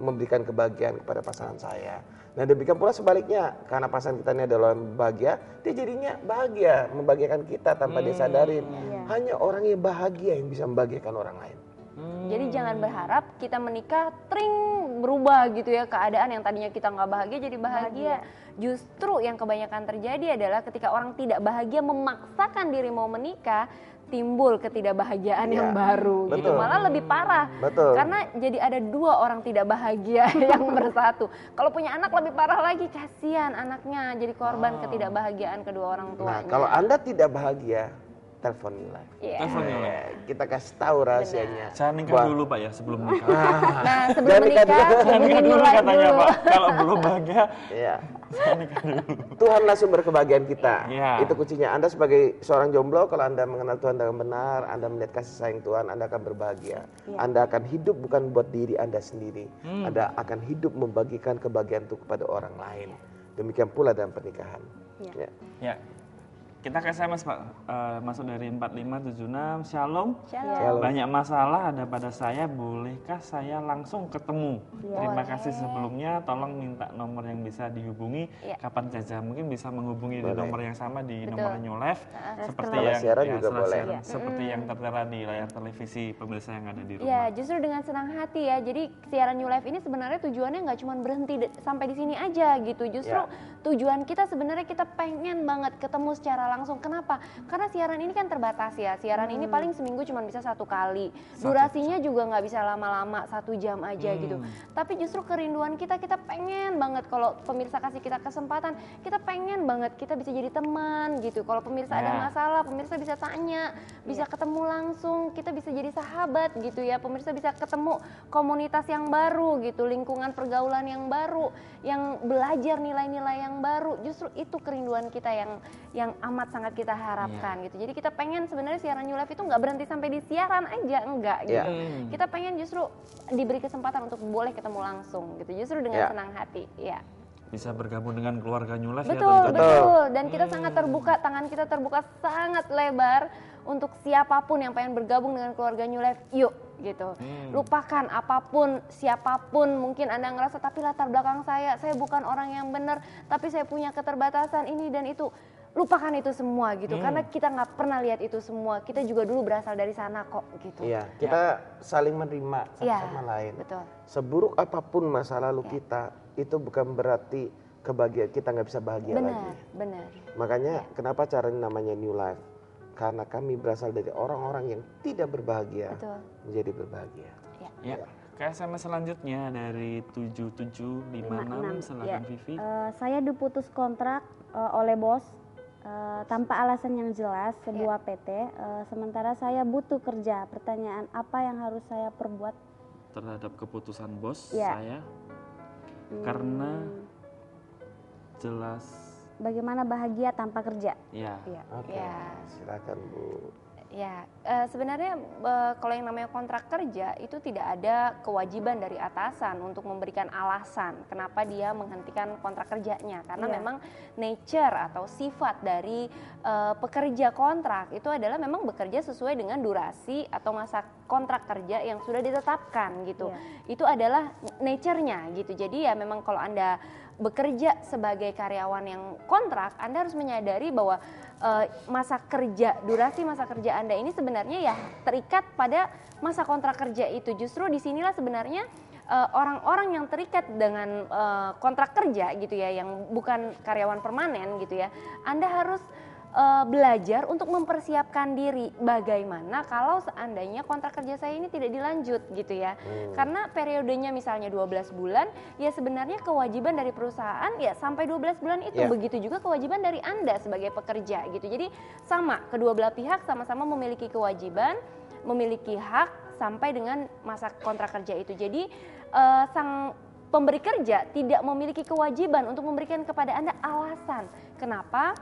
memberikan kebahagiaan kepada pasangan saya. Nah, demikian pula sebaliknya, karena pasangan kita ini adalah yang bahagia, dia jadinya bahagia, membahagiakan kita tanpa dia sadarin. Hanya orang yang bahagia yang bisa membahagiakan orang lain. Jadi jangan berharap kita menikah tring berubah gitu ya, keadaan yang tadinya kita nggak bahagia jadi bahagia. Justru yang kebanyakan terjadi adalah ketika orang tidak bahagia memaksakan diri mau menikah, timbul ketidakbahagiaan yang baru gitu, betul. malah lebih parah. Betul. Karena jadi ada dua orang tidak bahagia yang bersatu. Kalau punya anak lebih parah lagi, kasihan anaknya jadi korban ketidakbahagiaan kedua orang tuanya. Nah, kalau Anda tidak bahagia, telepon Nilai. Telepon Nilai. Kita kasih tahu rahasianya. Saya nikah dulu, Pak ya, sebelum nikah. Nah, sebelum Jangan nikah menikah, dulu. Saya nikah hubungi dulu Nilai katanya, dulu. Pak. Kalau belum bahagia, Iya. saya nikah dulu. Tuhanlah sumber kebahagiaan kita. Iya. Itu kuncinya. Anda sebagai seorang jomblo, kalau Anda mengenal Tuhan dengan benar, Anda melihat kasih sayang Tuhan, Anda akan berbahagia. Anda akan hidup bukan buat diri Anda sendiri. Anda akan hidup membagikan kebahagiaan itu kepada orang lain. Demikian pula dalam pernikahan. Ya. Ya. Kita ke SMS Pak, masuk dari 4576, Shalom. Shalom. Banyak masalah ada pada saya, bolehkah saya langsung ketemu? Terima kasih sebelumnya, tolong minta nomor yang bisa dihubungi. Kapan saja, mungkin bisa menghubungi di nomor yang sama di nomor New Life. Seperti yang siaran juga boleh. Seperti yang tertera di layar televisi pemirsa yang ada di rumah. Ya, justru dengan senang hati ya. Jadi siaran New Life ini sebenarnya tujuannya nggak cuma berhenti sampai di sini aja gitu. Justru tujuan kita sebenarnya kita pengen banget ketemu secara langsung. Kenapa? Karena siaran ini kan terbatas ya. Siaran ini paling seminggu cuma bisa 1 kali. Durasinya juga nggak bisa lama-lama, 1 jam aja gitu. Tapi justru kerinduan kita pengen banget kalau pemirsa kasih kita kesempatan, kita pengen banget kita bisa jadi teman gitu. Kalau pemirsa ada masalah, pemirsa bisa tanya, bisa ketemu langsung, kita bisa jadi sahabat gitu ya. Pemirsa bisa ketemu komunitas yang baru gitu, lingkungan pergaulan yang baru, yang belajar nilai-nilai yang baru. Justru itu kerinduan kita yang amat sangat kita harapkan gitu. Jadi kita pengen sebenarnya siaran New Life itu nggak berhenti sampai di siaran aja, enggak gitu. Kita pengen justru diberi kesempatan untuk boleh ketemu langsung gitu. Justru dengan senang hati, ya. Bisa bergabung dengan keluarga New Life Betul. Dan kita sangat terbuka, tangan kita terbuka sangat lebar untuk siapapun yang pengen bergabung dengan keluarga New Life. Yuk gitu. Lupakan apapun, siapapun, mungkin Anda ngerasa tapi latar belakang saya bukan orang yang benar, tapi saya punya keterbatasan ini dan itu. Lupakan itu semua gitu, karena kita nggak pernah lihat itu semua. Kita juga dulu berasal dari sana kok gitu. Iya, kita saling menerima satu sama lain. Betul. Seburuk apapun masa lalu kita, itu bukan berarti kebahagiaan kita nggak bisa bahagia lagi. Benar. Makanya kenapa cara namanya New Life? Karena kami berasal dari orang-orang yang tidak berbahagia menjadi berbahagia. Ya. Ke SMS selanjutnya dari 7756, silakan Vivi. Saya diputus kontrak oleh bos tanpa alasan yang jelas sebuah PT. Sementara saya butuh kerja. Pertanyaan, apa yang harus saya perbuat terhadap keputusan bos Ya. saya? Karena jelas. bagaimana bahagia tanpa kerja? Ya. Oke, silakan Bu. Ya, sebenarnya kalau yang namanya kontrak kerja itu tidak ada kewajiban dari atasan untuk memberikan alasan kenapa dia menghentikan kontrak kerjanya. Karena memang nature atau sifat dari pekerja kontrak itu adalah memang bekerja sesuai dengan durasi atau masa kontrak kerja yang sudah ditetapkan gitu. Itu adalah nature-nya gitu. Jadi ya memang kalau Anda bekerja sebagai karyawan yang kontrak, Anda harus menyadari bahwa durasi masa kerja Anda ini sebenarnya ya terikat pada masa kontrak kerja itu. Justru disinilah sebenarnya orang-orang yang terikat dengan kontrak kerja gitu ya, yang bukan karyawan permanen gitu ya, Anda harus belajar untuk mempersiapkan diri bagaimana kalau seandainya kontrak kerja saya ini tidak dilanjut gitu ya. Karena periodenya misalnya 12 bulan, ya sebenarnya kewajiban dari perusahaan ya sampai 12 bulan itu. Begitu juga kewajiban dari Anda sebagai pekerja gitu. Jadi sama, kedua belah pihak sama-sama memiliki kewajiban, memiliki hak sampai dengan masa kontrak kerja itu. Jadi sang pemberi kerja tidak memiliki kewajiban untuk memberikan kepada Anda alasan kenapa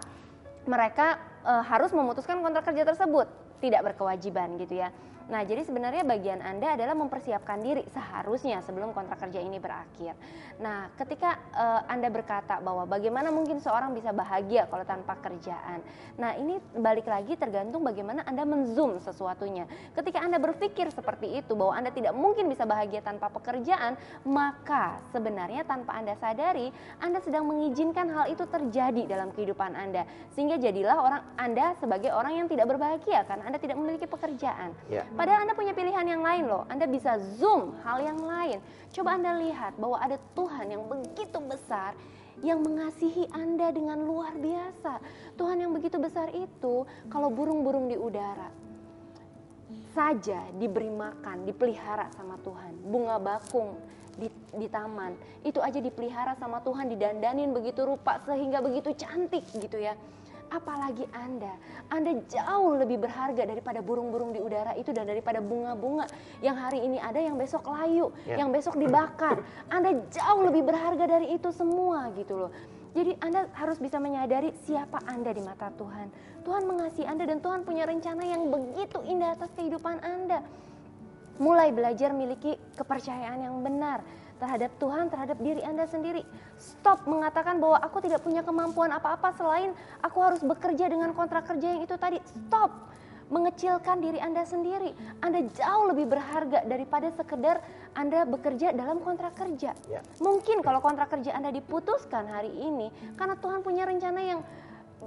mereka harus memutuskan kontrak kerja tersebut, tidak berkewajiban gitu ya. Nah, jadi sebenarnya bagian Anda adalah mempersiapkan diri seharusnya sebelum kontrak kerja ini berakhir. Nah, ketika Anda berkata bahwa bagaimana mungkin seorang bisa bahagia kalau tanpa kerjaan. Nah, ini balik lagi tergantung bagaimana Anda men-zoom sesuatunya. Ketika Anda berpikir seperti itu bahwa Anda tidak mungkin bisa bahagia tanpa pekerjaan, maka sebenarnya tanpa Anda sadari, Anda sedang mengizinkan hal itu terjadi dalam kehidupan Anda. Sehingga jadilah Anda sebagai orang yang tidak berbahagia karena Anda tidak memiliki pekerjaan. Padahal Anda punya pilihan yang lain loh. Anda bisa zoom hal yang lain. Coba Anda lihat bahwa ada Tuhan yang begitu besar yang mengasihi Anda dengan luar biasa. Tuhan yang begitu besar itu kalau burung-burung di udara saja diberi makan, dipelihara sama Tuhan. Bunga bakung di taman itu aja dipelihara sama Tuhan, didandanin begitu rupa sehingga begitu cantik gitu ya. Apalagi Anda jauh lebih berharga daripada burung-burung di udara itu dan daripada bunga-bunga yang hari ini ada, yang besok layu, yang besok dibakar. Anda jauh lebih berharga dari itu semua gitu loh. Jadi Anda harus bisa menyadari siapa Anda di mata Tuhan. Tuhan mengasihi Anda dan Tuhan punya rencana yang begitu indah atas kehidupan Anda. Mulai belajar miliki kepercayaan yang benar. terhadap Tuhan, terhadap diri Anda sendiri. Stop mengatakan bahwa aku tidak punya kemampuan apa-apa selain aku harus bekerja dengan kontrak kerja yang itu tadi. Stop mengecilkan diri Anda sendiri. Anda jauh lebih berharga daripada sekedar Anda bekerja dalam kontrak kerja. Ya. Mungkin kalau kontrak kerja Anda diputuskan hari ini karena Tuhan punya rencana yang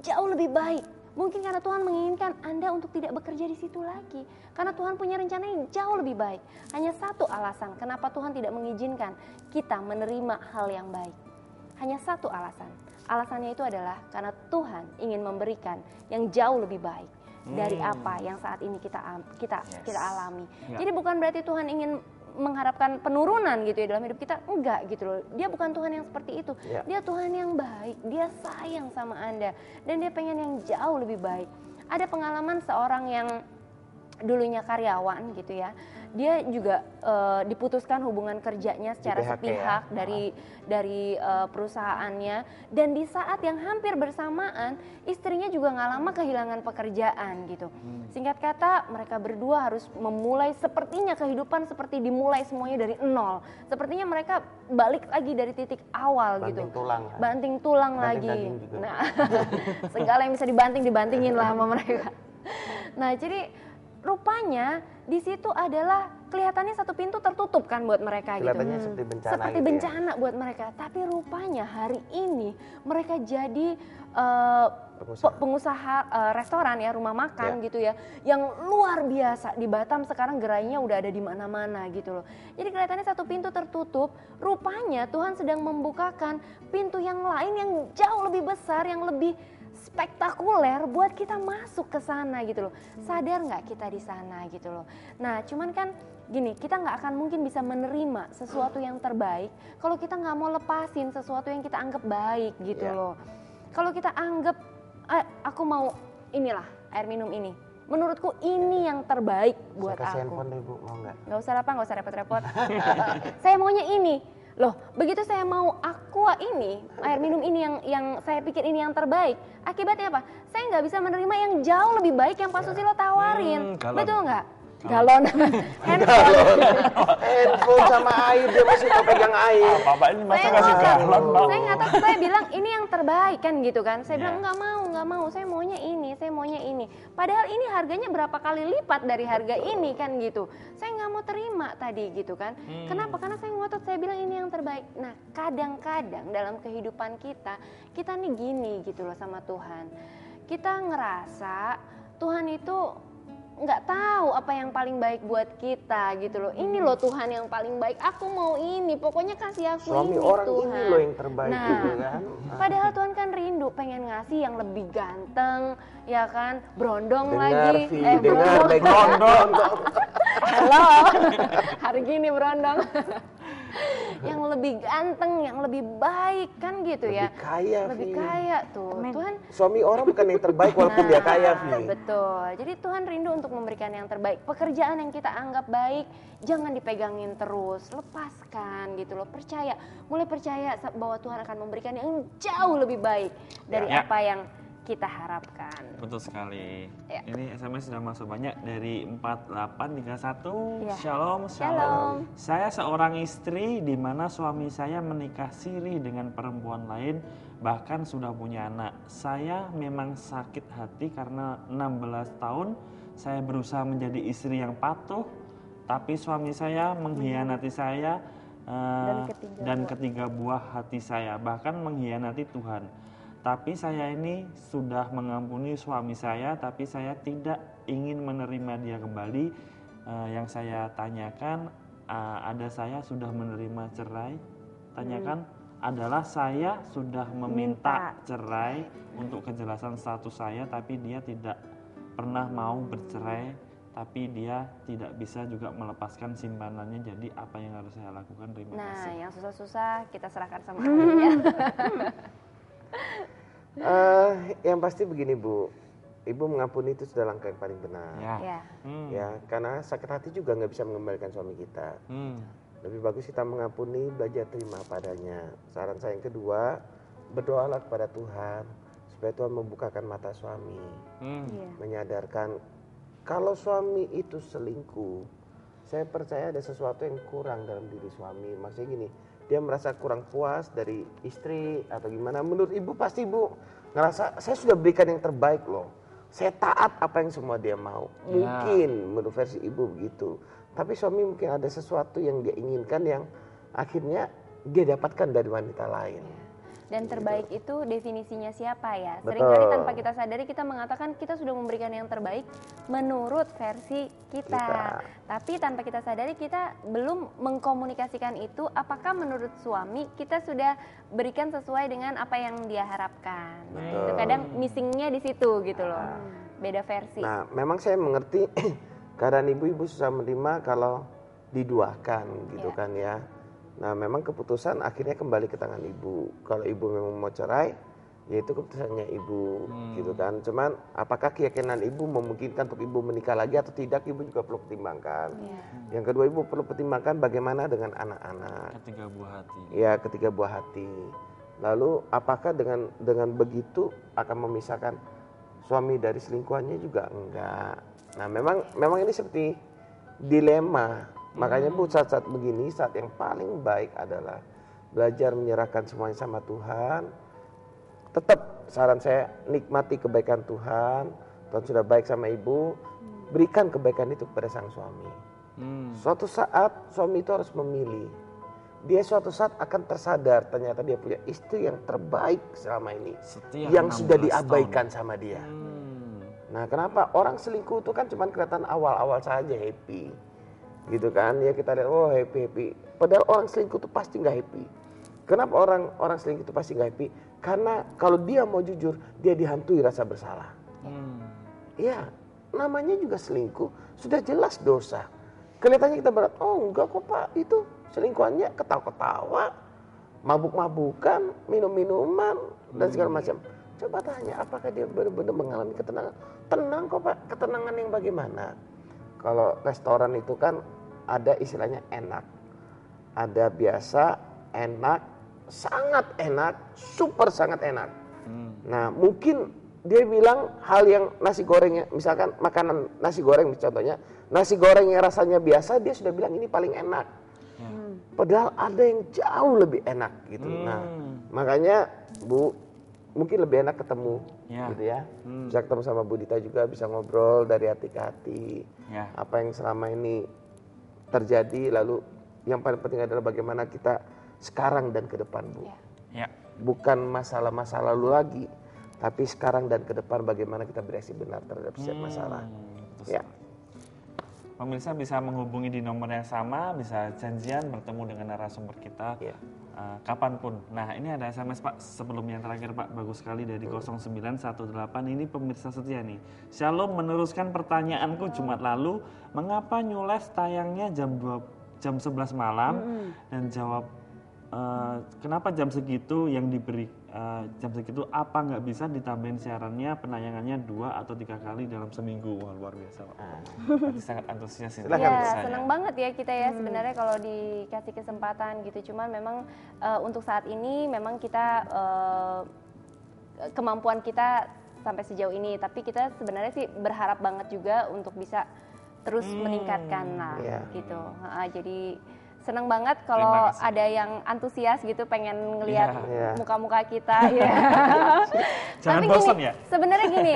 jauh lebih baik. Mungkin karena Tuhan menginginkan Anda untuk tidak bekerja di situ lagi. Karena Tuhan punya rencana yang jauh lebih baik. Hanya satu alasan kenapa Tuhan tidak mengizinkan kita menerima hal yang baik. Hanya satu alasan. Alasannya itu adalah karena Tuhan ingin memberikan yang jauh lebih baik dari apa yang saat ini kita alami. Ya. Jadi bukan berarti Tuhan ingin mengharapkan penurunan gitu ya dalam hidup kita, enggak gitu loh. Dia bukan Tuhan yang seperti itu. Ya. Dia Tuhan yang baik, dia sayang sama Anda dan dia pengen yang jauh lebih baik. Ada pengalaman seorang yang dulunya karyawan gitu ya. Dia juga diputuskan hubungan kerjanya secara Di PHK sepihak ya? dari perusahaannya, dan di saat yang hampir bersamaan istrinya juga nggak lama kehilangan pekerjaan gitu. Singkat kata mereka berdua harus memulai sepertinya kehidupan seperti dimulai semuanya dari nol. Sepertinya mereka balik lagi dari titik awal Banting gitu. tulang ya? Banting tulang Banting lagi. daging juga. Nah, segala yang bisa dibantingin lah sama mereka. Nah, jadi rupanya di situ adalah kelihatannya satu pintu tertutup kan buat mereka gitu. Kelihatannya seperti bencana Seperti gitu ya? bencana buat mereka. Tapi rupanya hari ini mereka jadi pengusaha restoran ya, rumah makan gitu ya, yang luar biasa. Di Batam sekarang gerainya udah ada di mana-mana gitu loh. Jadi kelihatannya satu pintu tertutup, rupanya Tuhan sedang membukakan pintu yang lain yang jauh lebih besar, yang lebih spektakuler buat kita masuk ke sana gitu loh. Sadar nggak kita di sana gitu loh. Nah, cuman kan gini, kita nggak akan mungkin bisa menerima sesuatu yang terbaik kalau kita nggak mau lepasin sesuatu yang kita anggap baik gitu loh. Kalau kita anggap aku mau inilah air minum ini, menurutku ini yang terbaik buat Saya kasih aku. handphone deh Bu, mau nggak? Nggak usah apa, nggak usah repot-repot. Saya maunya ini. Loh, begitu saya mau aqua ini, air minum ini yang saya pikir ini yang terbaik, akibatnya apa? Saya nggak bisa menerima yang jauh lebih baik yang Pak Susilo tawarin. galon. Betul nggak? Galon, handphone. Handphone sama air, dia masih mau pegang air. Bapak ini masa Saya kasih ngotot. galon, Pak? Saya nggak tahu, saya bilang ini yang terbaik kan gitu kan. Saya Iya. bilang nggak mau, saya maunya ini. Padahal ini harganya berapa kali lipat dari harga ini kan gitu. Saya nggak mau terima tadi gitu kan. Kenapa? Karena saya ngotot, saya bilang ini yang terbaik. Nah, kadang-kadang dalam kehidupan kita nih gini gitu loh sama Tuhan. Kita ngerasa Tuhan itu nggak tahu apa yang paling baik buat kita gitu loh. Ini loh Tuhan yang paling baik, aku mau ini, pokoknya kasih aku Suami ini orang Tuhan. ini loh yang terbaik Nah, gitu kan. padahal Tuhan kan rindu pengen ngasih yang lebih ganteng, ya kan, brondong Dengar lagi. Vi, dengar baik Brondong. Halo, hari gini brondong. Yang lebih ganteng, yang lebih baik kan gitu ya. Lebih kaya, Lebih Vi. kaya tuh. Amin. Tuhan Suami orang bukan yang terbaik walaupun dia kaya, Vi. betul. Jadi Tuhan rindu untuk memberikan yang terbaik. Pekerjaan yang kita anggap baik, jangan dipegangin terus. Lepaskan gitu loh. Percaya, mulai percaya bahwa Tuhan akan memberikan yang jauh lebih baik dari Ya. apa yang kita harapkan. Betul sekali. Ya. Ini SMS sudah masuk banyak dari 4831. Ya. Shalom, Shalom. Saya seorang istri di mana suami saya menikah siri dengan perempuan lain, bahkan sudah punya anak. Saya memang sakit hati karena 16 tahun saya berusaha menjadi istri yang patuh, tapi suami saya mengkhianati saya dan ketiga buah hati saya, bahkan mengkhianati Tuhan. Tapi saya ini sudah mengampuni suami saya, tapi saya tidak ingin menerima dia kembali. Yang saya tanyakan, ada saya sudah menerima cerai. Tanyakan, adalah saya sudah meminta cerai untuk kejelasan status saya, tapi dia tidak pernah mau bercerai, tapi dia tidak bisa juga melepaskan simpanannya. Jadi apa yang harus saya lakukan? Terima Nah, kasih. yang susah-susah kita serahkan sama ahlinya. Yang pasti begini Bu, Ibu mengampuni itu sudah langkah yang paling benar. Ya. Ya. Ya, karena sakit hati juga nggak bisa mengembalikan suami kita. Lebih bagus kita mengampuni, belajar terima padanya. Saran saya yang kedua, berdoalah kepada Tuhan supaya Tuhan membukakan mata suami, Iya. menyadarkan kalau suami itu selingkuh, saya percaya ada sesuatu yang kurang dalam diri suami. Maksudnya gini, dia merasa kurang puas dari istri atau gimana. Menurut ibu pasti ibu ngerasa saya sudah berikan yang terbaik loh. Saya taat apa yang semua dia mau. Mungkin menurut versi ibu begitu. Tapi suami mungkin ada sesuatu yang dia inginkan yang akhirnya dia dapatkan dari wanita lain. Dan terbaik itu definisinya siapa ya? Betul. Seringkali tanpa kita sadari kita mengatakan kita sudah memberikan yang terbaik menurut versi kita. Tapi tanpa kita sadari kita belum mengkomunikasikan itu apakah menurut suami kita sudah berikan sesuai dengan apa yang dia harapkan. Nah, itu kadang missingnya di situ gitu loh. Beda versi. Nah, memang saya mengerti keadaan ibu-ibu susah menerima kalau diduakan gitu kan ya. Nah, memang keputusan akhirnya kembali ke tangan ibu. Kalau ibu memang mau cerai, ya itu keputusannya ibu, gitu kan. Cuman, apakah keyakinan ibu memungkinkan untuk ibu menikah lagi atau tidak, ibu juga perlu pertimbangkan. Yang kedua, ibu perlu pertimbangkan bagaimana dengan anak-anak. Ketiga buah hati. Ya, ketiga buah hati. Lalu, apakah dengan begitu akan memisahkan suami dari selingkuhannya juga enggak. Nah, memang ini seperti dilema. Makanya Bu, saat-saat begini, saat yang paling baik adalah belajar menyerahkan semuanya sama Tuhan. Tetap saran saya, nikmati kebaikan Tuhan. Tuhan sudah baik sama ibu, berikan kebaikan itu kepada sang suami. Suatu saat suami itu harus memilih. Dia suatu saat akan tersadar ternyata dia punya istri yang terbaik selama ini. Yang sudah diabaikan sama dia. Nah, kenapa? Orang selingkuh itu kan cuma kelihatan awal-awal saja happy. Gitu kan, ya kita lihat, oh happy. Padahal orang selingkuh itu pasti nggak happy. Kenapa orang selingkuh itu pasti nggak happy? Karena kalau dia mau jujur, dia dihantui rasa bersalah. Ya, namanya juga selingkuh, sudah jelas dosa. Kelihatannya kita berat, oh enggak kok Pak, itu selingkuhannya ketawa-ketawa, mabuk-mabukan, minum-minuman, dan segala macam. Coba tanya, apakah dia benar-benar mengalami ketenangan? Tenang kok Pak, ketenangan yang bagaimana? Kalau restoran itu kan ada istilahnya enak, ada biasa, enak, sangat enak, super sangat enak. Nah mungkin dia bilang hal yang nasi gorengnya, misalkan makanan nasi goreng contohnya, nasi goreng yang rasanya biasa dia sudah bilang ini paling enak. Padahal ada yang jauh lebih enak gitu. Nah makanya Bu, mungkin lebih enak ketemu gitu ya. Bisa ketemu sama Bu Dita juga, bisa ngobrol dari hati ke hati. Apa yang selama ini terjadi, lalu yang paling penting adalah bagaimana kita sekarang dan ke depan Bu. Bukan masalah-masa lalu lagi, tapi sekarang dan ke depan bagaimana kita bereaksi benar terhadap setiap masalah. Pemirsa bisa menghubungi di nomor yang sama, bisa janjian bertemu dengan narasumber kita kapanpun. Nah ini ada SMS Pak sebelum yang terakhir Pak, bagus sekali dari 0918, ini pemirsa setia nih. Shalom, meneruskan pertanyaanku Jumat lalu, mengapa New Life tayangnya jam 11 malam dan jawab kenapa jam segitu yang diberi jam segitu, apa nggak bisa ditambahin siarannya, penayangannya 2 atau 3 kali dalam seminggu. Wah, luar biasa Pak. Berarti sangat antusias ini. Iya, senang banget ya kita ya sebenarnya kalau dikasih kesempatan gitu. Cuman memang untuk saat ini memang kita kemampuan kita sampai sejauh ini, tapi kita sebenarnya sih berharap banget juga untuk bisa terus meningkatkan lah gitu. Jadi senang banget kalau ada yang antusias gitu pengen ngelihat muka-muka kita ya. Jangan tapi bosan gini, ya. Sebenarnya gini,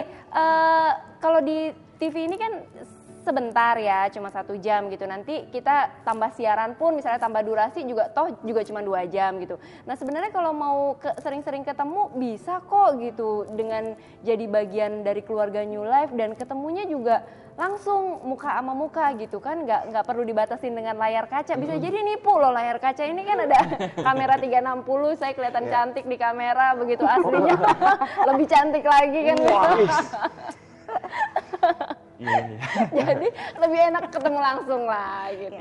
kalau di TV ini kan sebentar ya, cuma 1 jam gitu. Nanti kita tambah siaran pun misalnya tambah durasi juga juga cuma 2 jam gitu. Nah sebenarnya kalau mau sering-sering ketemu bisa kok gitu dengan jadi bagian dari keluarga New Life, dan ketemunya juga langsung muka sama muka gitu kan, nggak perlu dibatasin dengan layar kaca. Bisa jadi nipu loh, layar kaca ini kan ada kamera 360, saya kelihatan cantik di kamera, begitu aslinya lebih cantik lagi kan. Jadi lebih enak ketemu langsung lah gitu.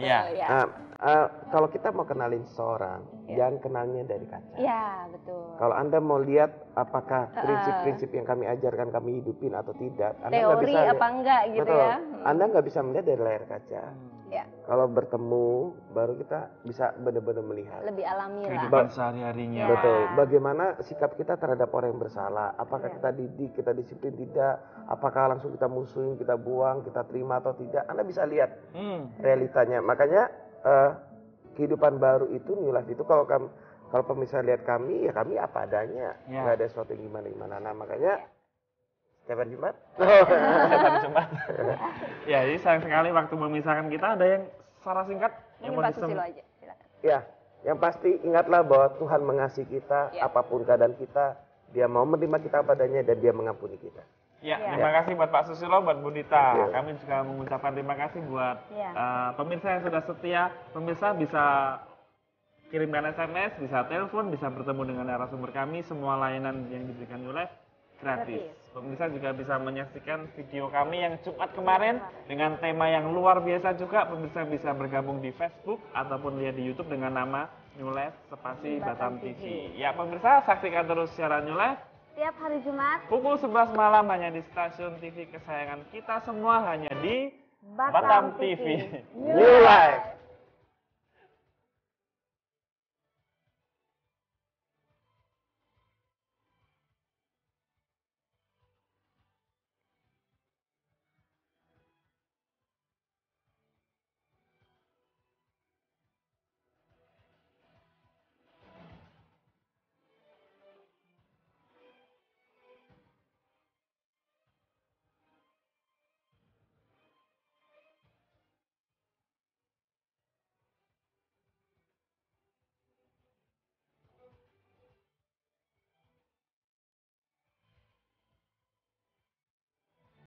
Kalau kita mau kenalin seseorang, jangan kenalnya dari kaca. Iya, betul. Kalau Anda mau lihat apakah prinsip-prinsip yang kami ajarkan kami hidupin atau tidak, Anda teori nggak bisa apa enggak gitu betul, ya. Anda nggak bisa melihat dari layar kaca. Ya. Kalau bertemu baru kita bisa benar-benar melihat. Lebih alami lah. Kehidupan sehari-harinya. Ya. Betul. Bagaimana sikap kita terhadap orang yang bersalah? Apakah Ya. kita didik, kita disiplin tidak? Apakah langsung kita musuhin, kita buang, kita terima atau tidak? Anda bisa lihat realitanya. Makanya kehidupan baru itu, new life itu kalau pemirsa lihat kami, ya kami apa adanya. Ya. Nggak ada sesuatu yang gimana-gimana. Nah makanya setiap hari Jumat. Setiap hari Jumat. Ya, jadi sayang sekali waktu memisahkan kita. Ada yang secara singkat yang Mungkin mau Pak Susilo aja, silakan. Ya, yang pasti ingatlah bahwa Tuhan mengasihi kita, Ya. apapun keadaan kita, Dia mau menerima kita apa adanya dan Dia mengampuni kita. Ya, Ya. terima kasih buat Pak Susilo, buat Bu Dita. Oke. Kami juga mengucapkan terima kasih buat Ya. pemirsa yang sudah setia. Pemirsa bisa kirimkan SMS, bisa telepon, bisa bertemu dengan narasumber kami. Semua layanan yang diberikan New Life gratis. Pemirsa juga bisa menyaksikan video kami yang Jumat kemarin dengan tema yang luar biasa juga. Pemirsa bisa bergabung di Facebook ataupun lihat di YouTube dengan nama New Life spasi Batam TV. Ya, pemirsa saksikan terus siaran New Life Tiap hari Jumat, pukul 11 malam hanya di stasiun TV kesayangan kita semua, hanya di Batam Batam TV. New Life.